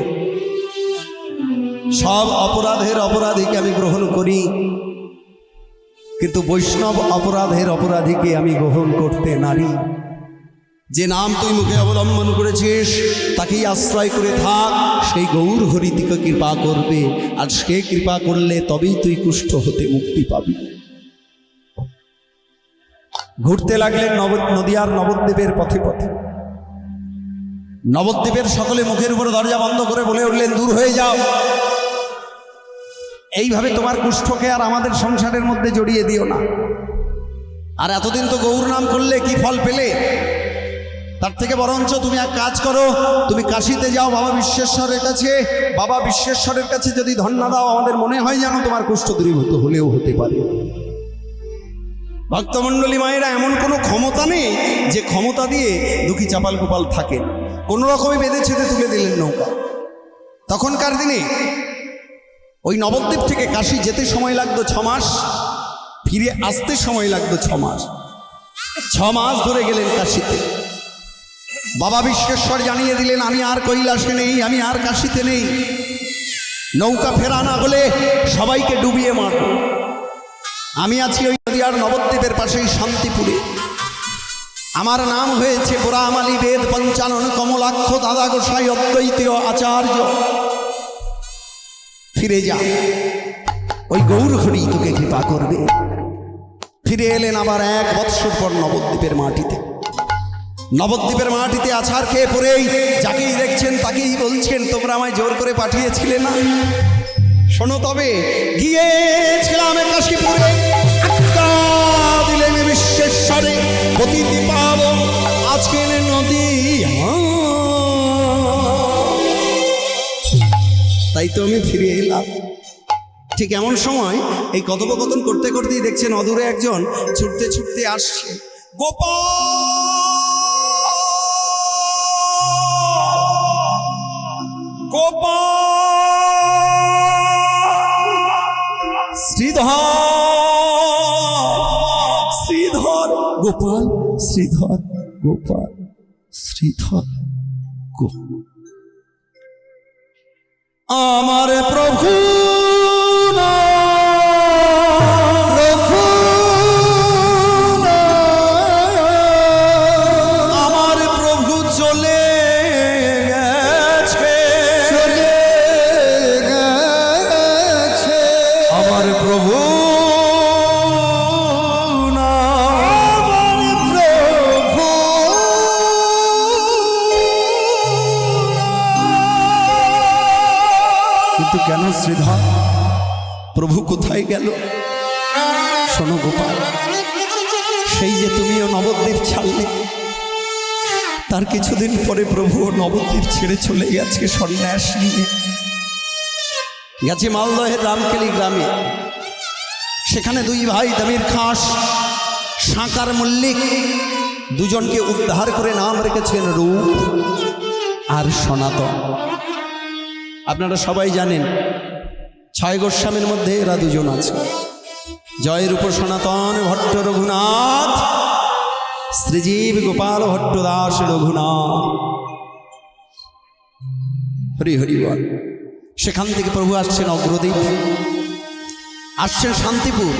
সব অপরাধের অপরাধীকে আমি গ্রহণ করি, কিন্তু বৈষ্ণব অপরাধের অপরাধীকে আমি গ্রহণ করতে নারি। যে নাম তুই মুখে অবলম্বন করেছিস তাকেই আশ্রয় করে থাক, সেই গৌর হরি তোকে কৃপা করবে, আর সে কৃপা করলে তবেই তুই কুষ্ঠ হতে মুক্তি পাবি। ঘুরতে লাগলেন নদিয়ার নবদ্বীপের পথে পথে। নবদ্বীপের সকলে মুখের উপর দরজা বন্ধ করে বলে উঠলেন, দূর হয়ে যাও, এইভাবে তোমার কুষ্ঠকে আর আমাদের সংসারের মধ্যে জড়িয়ে দিও না। আর এতদিন তো গৌর নাম করলে কি ফল পেলে? তার থেকে বরঞ্চ তুমি এক কাজ করো, তুমি কাশীতে যাও বাবা বিশ্বেশ্বরের কাছে। বাবা বিশ্বেশ্বরের কাছে যদি ধন্যা দাও, আমাদের মনে হয় যেন তোমার কুষ্ঠ দূরীভূত হলেও হতে পারে। ভক্তমণ্ডলী মায়েরা, এমন কোনো ক্ষমতা নেই যে ক্ষমতা দিয়ে দুঃখী চাপাল গোপাল থাকেন। কোনো রকমে বেঁধে ছেদে তুলে দিলেন নৌকা। তখনকার দিনে ওই নবদ্বীপ থেকে কাশী যেতে সময় লাগতো 6 মাস, ফিরে আসতে সময় লাগতো 6 মাস। 6 মাস ধরে গেলেন কাশীতে। বাবা বিশ্বেশ্বর জানিয়ে দিলেন, আমি আর কৈলাসে নেই, আমি আর কাশীতে নেই। নৌকা ফেরা না হলে সবাইকে ডুবিয়ে মারব। আমি আছি ওই নদীয়ার নবদ্বীপের পাশেই শান্তিপুরে। আমার নাম হয়েছে গোরামালি বেদ পঞ্চানন কমলাক্ষ দাদা গোসাই অদ্বৈতীয় আচার্য। ফিরে যা, ওই গৌরহরি তোকে কৃপা করবে। ফিরে এলেন আবার 1 বৎসর পর নবদ্বীপের মাটিতে। নবদ্বীপের মাটিতে আছাড় খেয়ে পড়েই যাকেই দেখছেন তাকেই বলছেন, তোমরা আমায় জোর করে পাঠিয়েছিলে না? শোনো তবে, গিয়েছিলাম কাশীপুরে, আজ্ঞা দিলেন বিশ্বেশ্বরে, পতিতি পাব আজকের নদী। তাই তো আমি ফিরে এলাম। ঠিক এমন সময় এই কথোপকথন করতে করতেই দেখছেন অদূরে একজন ছুটতে ছুটতে আসছে। শ্রীধর, গোপাল, শ্রীধর, গোপাল, শ্রীধর, আমার প্রভু, আমার প্রভু চলে গেছে, চলে গেছে, আমার প্রভু না, আমার প্রভু। কিন্তু কেন শ্রীধর, প্রভু কোথায় গেল? শোনো গোপাল, সেই যে তুমিও নবদ্বীপ ছাড়লে, তার কিছুদিন পরে প্রভু নবদ্বীপ ছেড়ে চলে গেছে সন্ন্যাস নিয়ে। গেছে মালদহের রামকেলি গ্রামে। সেখানে 2 ভাই দামির খাস, সাঁকার মল্লিক, দুজনকে উদ্ধার করে নাম রেখেছেন রূপ আর সনাতন। আপনারা সবাই জানেন 6 গোস্বামীর মধ্যে এরা 2জন আছে। জয়রূপ সনাতন ভট্ট রঘুনাথ, শ্রীজীব গোপাল ভট্ট দাস রঘুনাথ। হরি হরি বল। সেখান থেকে প্রভু আসছেন অগ্রদ্বীপ, আসছেন শান্তিপুর,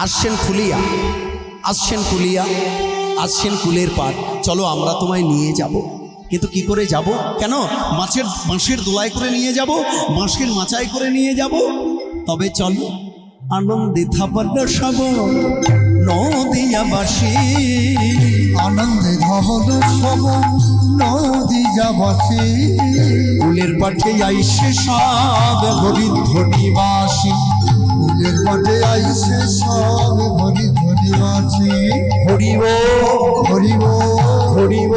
আসছেন ফুলিয়া, আসছেন কুলিয়া, আসছেন কুলের পাড়। চলো আমরা তোমায় নিয়ে যাব। কিন্তু কি করে যাব? কেন? বাঁশের দোলায় করে নিয়ে যাব, বাঁশের মাচায় করে নিয়ে যাব। তবে চলো আনন্দে থাপার সব নদিয়াবাসী, আনন্দে ধবল সব নদিয়াবাসী, কুলের পাঠে আইসে সব হরিধ্বনিবাসী, ফুলের পাটে আইসে সব হরিধ্বনিবাসী। হরিব হরিব হরিব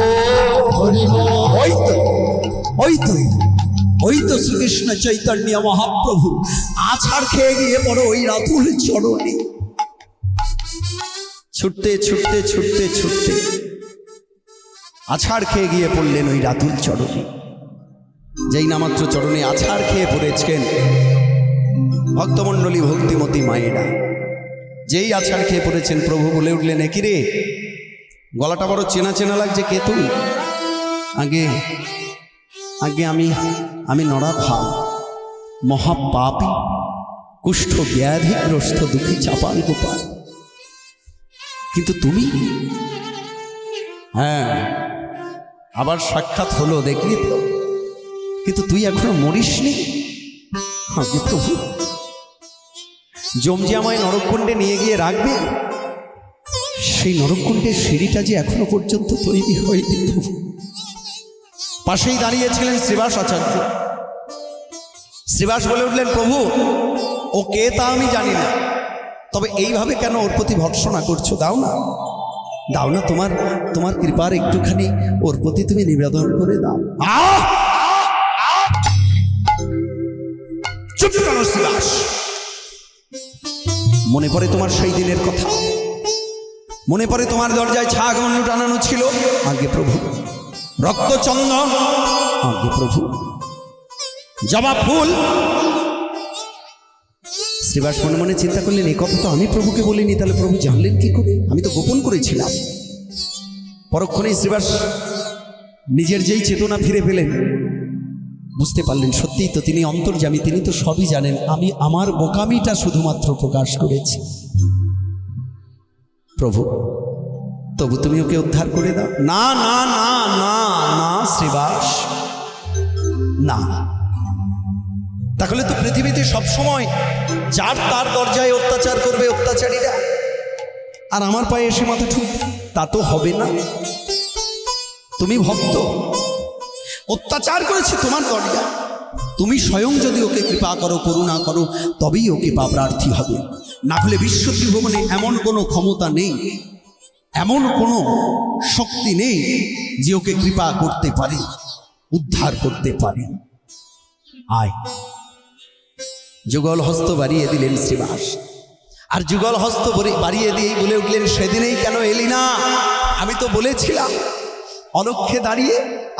হরিব। ওই তো, ওই তো, ওই তো শ্রীকৃষ্ণ চৈতন্য মহাপ্রভু আছাড় খেয়ে গিয়ে পড়ো ওই রাতুল চরণে। ছুটতে ছুটতে ছুটতে ছুটতে আছাড় খেয়ে গিয়ে পড়লেন ওই রাতুল চরণে। যেই নামাত্র চরণে আছাড় খেয়ে পড়েছেন ভক্তমণ্ডলী ভক্তিমতী মায়েরা, যেই আছাড় খেয়ে পড়েছেন প্রভু বলে উঠলেন, একি রে, গলাটা বড় চেনা চেনা লাগছে, কে তুই? আগে আগে আমি নরাধম, মহাপাপী, কুষ্ঠ ব্যাধিগ্রস্ত দুঃখী চাপাল গোপাল। কিন্তু তুমি? হ্যাঁ, আবার সাক্ষাৎ হলো, দেখলি তো। কিন্তু তুই এখনো মরিসনি। আগে প্রভু, জমজি আমায় নরককুণ্ডে নিয়ে গিয়ে রাখবে, সেই নরককুণ্ডের সিঁড়িটা যে এখনো পর্যন্ত তৈরি হয়নি প্রভু। পাশেই দাঁড়িয়েছিলেন শ্রীবাস আচার্য। শ্রীবাস বলে উঠলেন, প্রভু ও কে তা আমি জানি না, তবে এইভাবে কেন ওর প্রতি ভর্ৎসনা করছো? দাও না, দাও না, তোমার কৃপার একটুখানি ওর প্রতি তুমি নিবেদন করে দাও। চুপ করো শ্রীবাস। মনে পড়ে তোমার সেই দিনের কথা? মনে পড়ে তোমার দরজায় ছাগ মন্ডু টানানো ছিল? আগে প্রভু। রক্তচন্দন? আগে প্রভু। জবা ফুল। শ্রীবাস মনে মনে চিন্তা করলেন, এই কথা তো আমি প্রভুকে বলিনি, তাহলে প্রভু জানলেন কি করে? আমি তো গোপন করেছিলাম। পরক্ষণেই শ্রীবাস নিজের যেই চেতনা ফিরে পেলেন, বুঝতে পারলেন সত্যিই তো তিনি অন্তর্যামী, তিনি তো সবই জানেন, আমি আমার বোকামিটা শুধুমাত্র প্রকাশ করেছি। প্রভু, তবু তুমি ওকে উদ্ধার করে দাও। না না না না না শ্রীবাস, না। তাহলে তো পৃথিবীতে সবসময় যার তার দরজায় অত্যাচার করবে অত্যাচারীরা, আর আমার পায়ে এসে মাথা ঠুক, তা তো হবে না। তুমি ভক্ত, অত্যাচার করেছে তোমার দরজা, তুমি স্বয়ং যদি ওকে কৃপা করো, করুণা করো, তবেই ও কৃপা প্রার্থী হবে। না হলে বিশ্ব ত্রিভুবনে এমন কোনো ক্ষমতা নেই, এমন কোনো শক্তি নেই যে ওকে কৃপা করতে পারে, উদ্ধার করতে পারে। আয়। যুগল হস্ত বাড়িয়ে দিলেন শ্রীবাস, আর যুগল হস্ত বাড়িয়ে দিয়েই বলে উঠলেন, সেদিনেই কেন এলি না? আমি তো বলেছিলাম অলক্ষ্যে দাঁড়িয়ে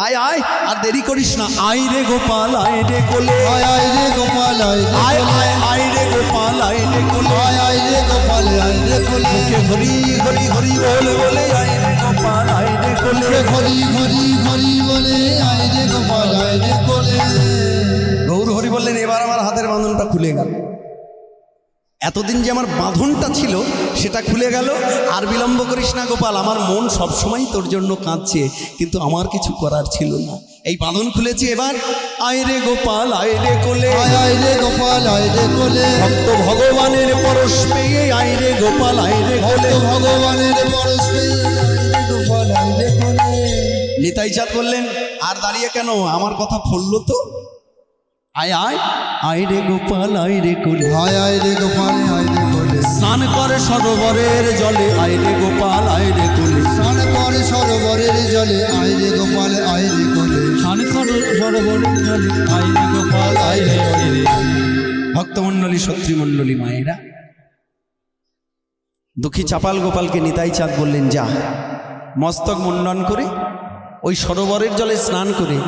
আয় আয়, আর দেরি করিস না। আয় রে গোপাল আয় রে কোলে, আয় আয় রে গোপাল আয় রে আয় কোলে, আয় আয় রে গোপাল আয় রে কোলে, আয় আয় রে গোপাল আয় রে কোলে, হরি হরি হরি বলে বলে আয় রে গোপাল আয় রে কোলে, হরি হরি হরি বলে আয় রে গোপাল আয় রে কোলে। গৌর হরি বললেন, এবার আমার হাতের বাঁধনটা খুলে গেল। এতদিন যে আমার বাঁধনটা ছিল সেটা খুলে গেল। আর বিলম্ব করিস না গোপাল, আমার মন সবসময় তোর জন্য কাঁদছে, কিন্তু আমার কিছু করার ছিল না। এই বাঁধন খুলেছি, এবার আয় রে গোপাল আয় রে কোলে, আয় আয় রে গোপাল আয় রে কোলে, ভক্ত ভগবানের পরশ পেয়ে আয় রে গোপাল আয় রে কোলে, ভগবানের পরশ পেয়ে আয় রে গোপাল আয় রে কোলে। নিতাই চাঁদ বললেন, আর দাঁড়িয়ে কেন, আমার কথা ফললো তো। আয় আয় আয় রে গোপাল আয় রে কোলে, আয় আয় রে গোপাল আয় রে কোলে, স্নান করে সরোবরের জলে আয় রে গোপাল আয় রে কোলে, স্নান করে সরোবরের জলে আয় রে গোপাল আয় রে কোলে, স্নান করো সরোবরের জলে আয় রে গোপাল আয় রে কোলে। ভক্তমণ্ডলী শত্রুমণ্ডলী মায়েরা, দুঃখী চাপাল গোপালকে নিতাই চাঁদ বললেন, যা মস্তক মুন্ডন করে ওই সরোবরের জলে স্নান করে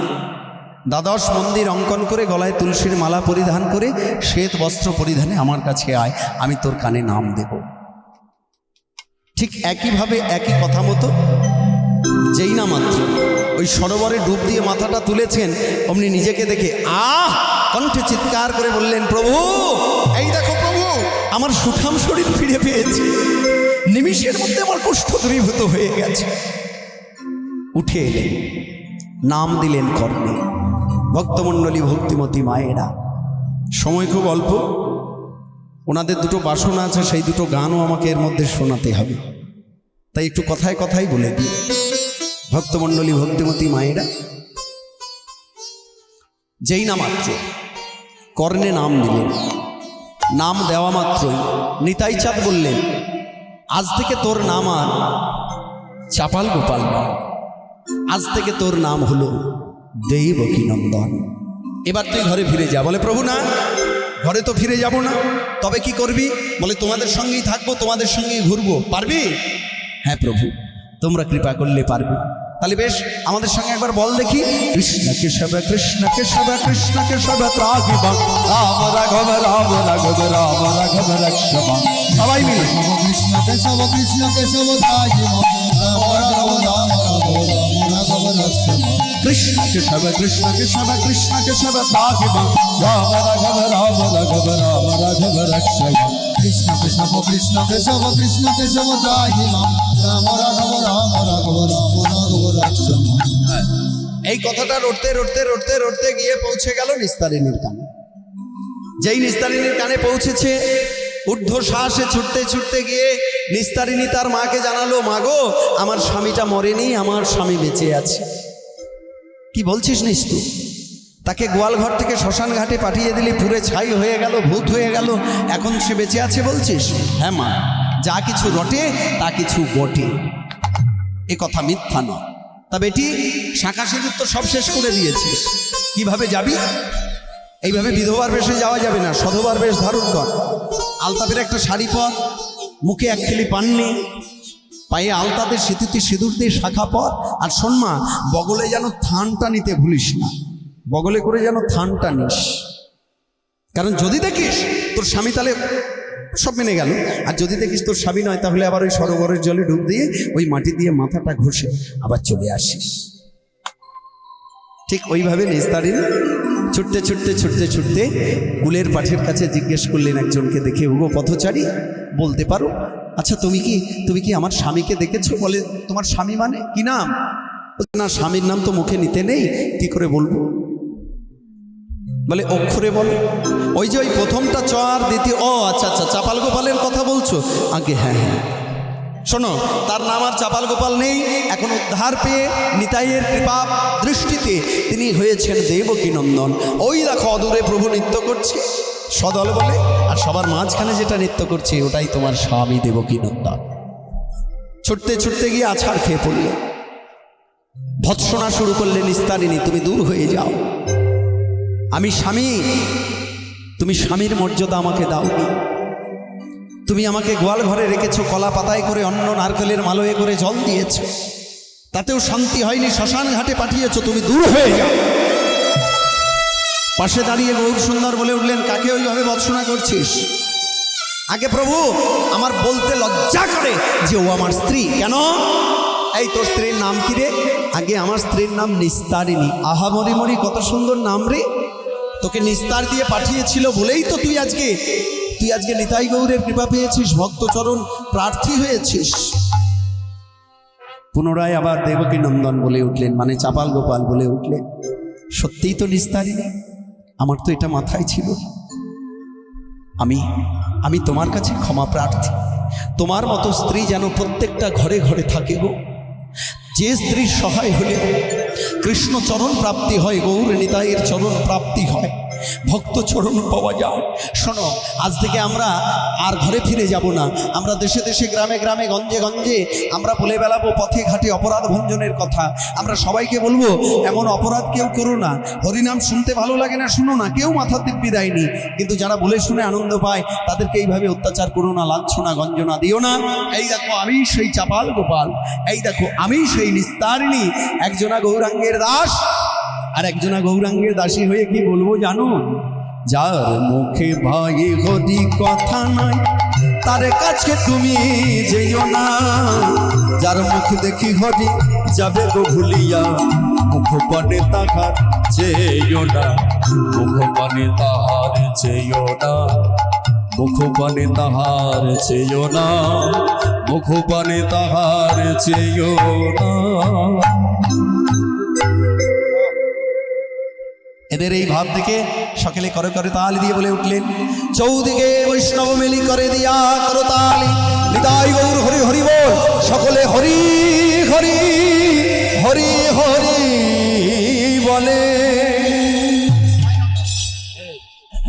দ্বাদশ মন্দির অঙ্কন করে গলায় তুলসীর মালা পরিধান করে শ্বেত বস্ত্র পরিধানে আমার কাছে আয়, আমি তোর কানে নাম দেব। ঠিক একইভাবে একই কথা মতো যেই না মাত্র ওই সরোবরে ডুব দিয়ে মাথাটা তুলেছেন, অমনি নিজেকে দেখে কণ্ঠে চিৎকার করে বললেন, প্রভু এই দেখো প্রভু, আমার সুঠাম শরীর ফিরে পেয়েছে, নিমিষের মধ্যে আমার কষ্ট দূরীভূত হয়ে গেছে। উঠে এলেন, নাম দিলেন কর্ণে। ভক্তমণ্ডলী ভক্তিমতী মায়েরা, সময় খুব অল্প, ওনাদের দুটো বাসনা আছে, সেই দুটো গানও আমাকে এর মধ্যে শোনাতে হবে, তাই একটু কথায় কথাই বলে দিই। ভক্তমণ্ডলী ভক্তিমতী মায়েরা, যেই না মাত্র কর্ণে নাম দিলেন, নাম দেওয়া মাত্রই নিতাই চাঁদ বললেন, আজ থেকে তোর নাম আর চাপাল গোপাল নয়, আজ থেকে তোর নাম হলো দেবকী নন্দন। এবার তুই ঘরে ফিরে যা। বলে, প্রভু না, ঘরে তো ফিরে যাব না, তবে কি করবি? বলে, তোমাদের সঙ্গেই থাকবো, তোমাদের সঙ্গেই ঘুরবো, পারবি? হ্যাঁ প্রভু, তোমরা কৃপা করলে পারবে। তাহলে বেশ, আমাদের সঙ্গে একবার বল দেখি, কৃষ্ণ কেশব কৃষ্ণ কেশব কৃষ্ণ কেশব ত্রাহিব রাম রাঘব রাম রাঘব রাম রাঘব রক্ষম। সবাই মিলে কৃষ্ণ কেশব কৃষ্ণ কেশব ত্রাহিব রাম রাঘব রাম রাঘব রাম রাঘব রক্ষম। কৃষ্ণ কেশব কৃষ্ণ কেশব কৃষ্ণ কেশব ত্রাহিব রাম রাঘব রাম রাঘব রাম রাঘব রক্ষম। কৃষ্ণ কেশব কৃষ্ণ কেশব কৃষ্ণ কেশব ত্রাহিব রাম রাঘব রাম রাঘব রাম রাঘব রক্ষম। এই কথাটা রটতে রটতে রটতে রটতে গিয়ে পৌঁছে গেল নিস্তারিণীর কানে। যেই নিস্তারিণীর কানে পৌঁছেছে, ঊর্ধ্ব সাহসে ছুটতে ছুটতে গিয়ে নিস্তারিণী তার মাকে জানালো, মাগো, আমার স্বামীটা মরেনি, আমার স্বামী বেঁচে আছে। কি বলছিস নিস্তু? তাকে গোয়ালঘর থেকে শ্মশান ঘাটে পাঠিয়ে দিলি, পুরে ছাই হয়ে গেল, ভূত হয়ে গেল, এখন সে বেঁচে আছে বলছিস? হ্যাঁ মা, যা কিছু রটে তা কিছু বটে, এ কথা মিথ্যা নয়। তা বেটি, শাঁখা সিঁদুর তো সব শেষ করে দিয়েছিস, কিভাবে যাবি? এইভাবে বিধবার বেশে যাওয়া যাবে না, সধবার বেশ ধারণ কর, আলতাপের একটা শাড়ি পর, মুখে এক খেলি পাননি, পায়ে আলতাতে সিঁথিতে সিঁদুর দিয়ে শাখা পর, আর শোন মা, বগলে যেন থানটা নিতে ভুলিস না, বগলে করে যেন থানটা নিস, কারণ যদি দেখিস তোর স্বামী তাহলে সব মেনে গেল, আর যদি দেখিস তোর স্বামী নয় তাহলে আবার ওই সরোবরের জলে ডুব দিয়ে ওই মাটি দিয়ে মাথাটা ঘষে আবার চলে আসিস। ঠিক ওইভাবে নিস্তারিণী ছুটতে ছুটতে ছুটতে ছুটতে কুলের পাঠের কাছে জিজ্ঞেস করলেন একজনকে দেখে, ওগো পথচারী, বলতে পারো আচ্ছা তুমি কি আমার স্বামীকে দেখেছো? বলে, তোমার স্বামী মানে কি নাম? না, স্বামীর নাম তো মুখে নিতে নেই, কি করে বলবো? বলে, অক্ষরে বলো। ওই যে ওই প্রথমটা চ আর দ্বিতীয়, ও আচ্ছা আচ্ছা, চাপাল গোপালের কথা বলছো? আগে হ্যাঁ হ্যাঁ, শোনো, তার নাম আর চাপাল গোপাল নেই, এখন উদ্ধার পেয়ে নিতাইয়ের কৃপা দৃষ্টিতে তিনি হয়েছেন দেবকী নন্দন। ওই দেখো অদূরে প্রভু নৃত্য করছে সদল বলে, আর সবার মাঝখানে যেটা নৃত্য করছে ওটাই তোমার স্বামী দেবকী নন্দন। ছুটতে ছুটতে গিয়ে আছাড় খেয়ে পড়লে, ভৎসনা শুরু করলে, নিস্তারিণী তুমি দূর হয়ে যাও, আমি স্বামী, তুমি স্বামীর মর্যাদা আমাকে দাওনি, তুমি আমাকে গোয়াল ঘরে রেখেছো, কলা পাতায় করে অন্ন নারকেলের মালয়ে করে জল দিয়েছো, তাতেও শান্তি হয়নি, শ্মশান ঘাটে পাঠিয়েছো, তুমি দূর হয়ে যাও। পাশে দাঁড়িয়ে গৌর সুন্দর বলে উঠলেন, কাকে ওইভাবে ভৎসনা করছিস? আগে প্রভু, আমার বলতে লজ্জা করে যে ও আমার স্ত্রী। কেন? এই তোর স্ত্রীর নাম কি রে? আগে আমার স্ত্রীর নাম নিস্তারিণী। আহা মরি মরি, কত সুন্দর নাম রে, তোকে নিস্তার দিয়ে পাঠিয়েছিল বলেই তো তুই আজকে নিতাই গৌরের কৃপা পেয়েছিস, ভক্তচরণ প্রার্থী হয়েছিস। পুনরায় আবার দেবকী নন্দন বলে উঠলেন, মানে চাপাল গোপাল বলে উঠলেন, সত্যিই তো নিস্তারিণী, আমার তো এটা মাথায় ছিল। আমি তোমার কাছে ক্ষমা প্রার্থী, তোমার মতো স্ত্রী যেন প্রত্যেকটা ঘরে ঘরে থাকে গো। যে স্ত্রীর সহায় হলে কৃষ্ণ চরণ প্রাপ্তি হয়, গৌর নিতাইয়ের চরণ প্রাপ্তি হয়, ভক্ত চরণ পাওয়া যায়। শোনো, আজ থেকে আমরা আর ঘরে ফিরে যাব না, আমরা দেশে দেশে গ্রামে গ্রামে গঞ্জে গঞ্জে আমরা বলে বেড়াবো পথে ঘাটে অপরাধ ভঞ্জনের কথা। আমরা সবাইকে বলবো, এমন অপরাধ কেউ করো না, হরিনাম শুনতে ভালো লাগে না শুনো না, কেউ মাথা দিব্যি দেয়নি, কিন্তু যারা বলে শুনে আনন্দ পায় তাদেরকে এইভাবে অত্যাচার করো না, লাঞ্ছনা গঞ্জনা দিও না। এই দেখো আমি সেই চাপাল গোপাল, এই দেখো আমি সেই নিস্তারিণী, একজনা গৌরাঙ্গের দাস আর একজনা গৌরাঙ্গের দাসী হয়ে কি বলবো জানো? যার মুখে ভাই হরি কথা নাই, তার কাছে তুমি যেও না, যার মুখ দেখি হরি যাবে গো ভুলিয়া, মুখ পানে তাহার চেয়েও না, মুখ পানে তাহার চেয়েও না, মুখ পানে তাহার চেয়েও না, মুখ পানে তাহার চেয়েও না। এদের এই ভাব দেখে সকলে করে করে তালি দিয়ে বলে উঠলেন, চৌদিকে বৈষ্ণব মেলি করে দিয়া করো তালি, নিতাই গৌর হরি হরি বল, সকলে হরি হরি হরি হরি বলে।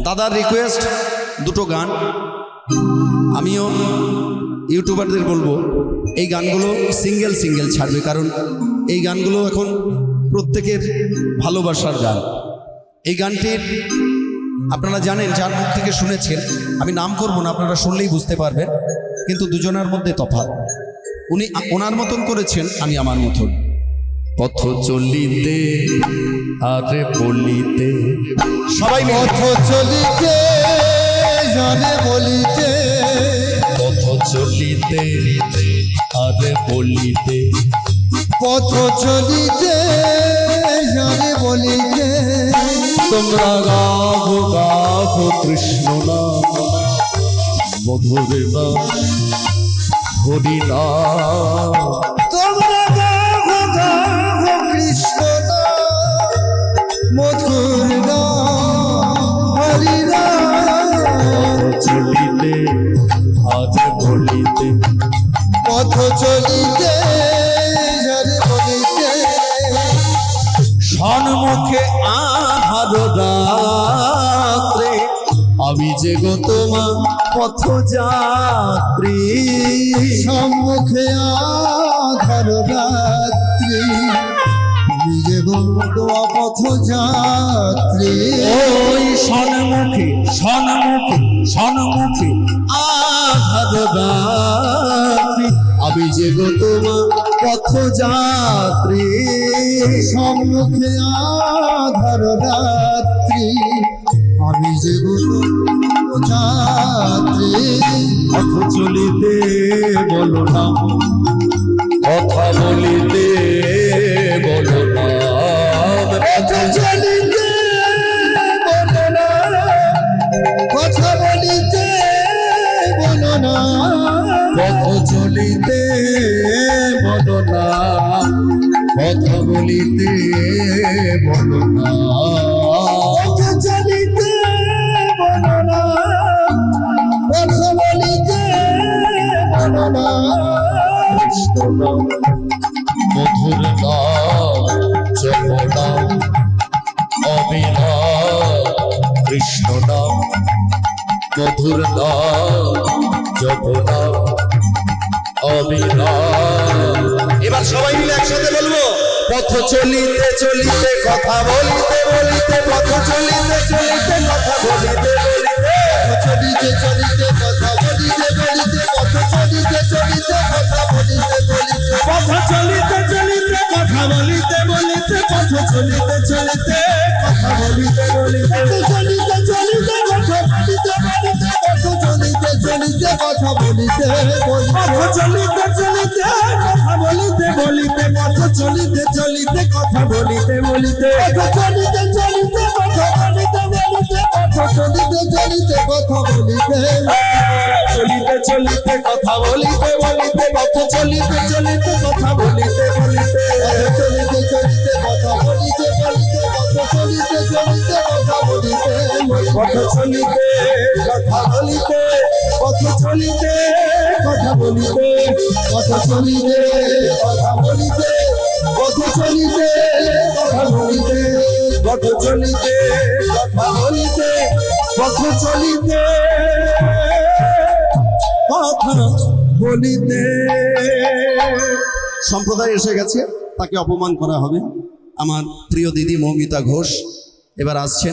দাদার রিকোয়েস্ট, দুটো গান আমিও ইউটিউবারদের বলবো এই গানগুলো সিঙ্গেল সিঙ্গেল ছাড়বে, কারণ এই গানগুলো এখন প্রত্যেকের ভালোবাসার গান। এই গানটির আপনারা জানেন, যার মুখ থেকে শুনেছেন, আমি নাম করব না, আপনারা শুনলেই বুঝতে পারবেন, কিন্তু দুজনের মধ্যে তফাৎ। উনি ওনার মতন করেছেন, আমি আমার মতন। পথ চলিতে আরে বলিতে, সবাই পথ চলিতে জানে বলিতে, পথ চলিতে আরে বলিতে, পথ চলিতে জানে বলিতে, তোমরা গাভো গাভো কৃষ্ণ নাম, মধুর নাম হরি নাম, তোমরা গাভো গাভো কৃষ্ণ নাম, মধুর নাম হরি নাম। চলিতে আরে বলিতে, পথ চলিতে জানে বলিতে, সন্মুখে আধার রাত্রে, আমি যে গো তোমার পথযাত্রী, সম্মুখে আধার রাত্রি, নিজে গো পথ যাত্রী। ওই সন্মুখে সন্মুখে সন্মুখে আধার রাত্রি, আমি যে গো তোমার পথযাত্রী। সম্মুখে আধার রাত্রি আমি যে যাত্রী পথ চলিতে বলো না, কথা বলিতে বলো না, পথ চলিতে বলো না, কথা বলিতে বলো না, পথ চলিতে বলো না, কথা বলিতে বলো না, পথ চলিতে বলো না, কথা বলিতে বলো না। কৃষ্ণ নাম মধুর নাম জপনা অবিরাম, কৃষ্ণ নাম মধুর নাম জপনা অবিরাম। এবার সবাই মিলে একসাথে বলবো, পথ চলিতে চলিতে কথা বলিতে বলিতে, পথ চলিতে চলিতে কথা বলিতে বলিতে, চলিতে চলিতে কথা বলিতে বলিতে, পথ চলিতে চলিতে কথা বলিতে বলিতে, পথ চলিতে চলিতে কথা বলিতে বলিতে, পথ চলিতে চলিতে কথা বলিতে বলিতে, পথ চলিতে চলিতে কথা বলিতে বলিতে, পথ চলিতে চলিতে কথা বলিতে বলিতে, পথ চলিতে চলিতে কথা বলিতে বলিতে, পথ চলিতে চলিতে কথা বলিতে বলিতে, পথ চলিতে চলিতে কথা বলিতে বলিতে, পথ চলিতে চলিতে কথা বলিতে, চলিতে চলিতে কথা বলিতে বলিতে, পথ চলিতে চলিতে কথা বলিতে বলিতে, চলিতে চলিতে কথা বলিতে বলিতে, পথ চলিতে চলিতে কথা বলিতে বলিতে, পথ চলিতে কথা বলিতে, পথ চলিতে কথা বলিতে, পথ চলিতে কথা বলিতে, পথ চলিতে কথা বলিতে, পথ চলিতে কথা বলিতে, পথ চলিতে কথা বলিতে। সম্প্রদায় এসে গেছে, তাকে অপমান করা হবে। আমার প্রিয় দিদি মৌমিতা ঘোষ এবার আসছেন।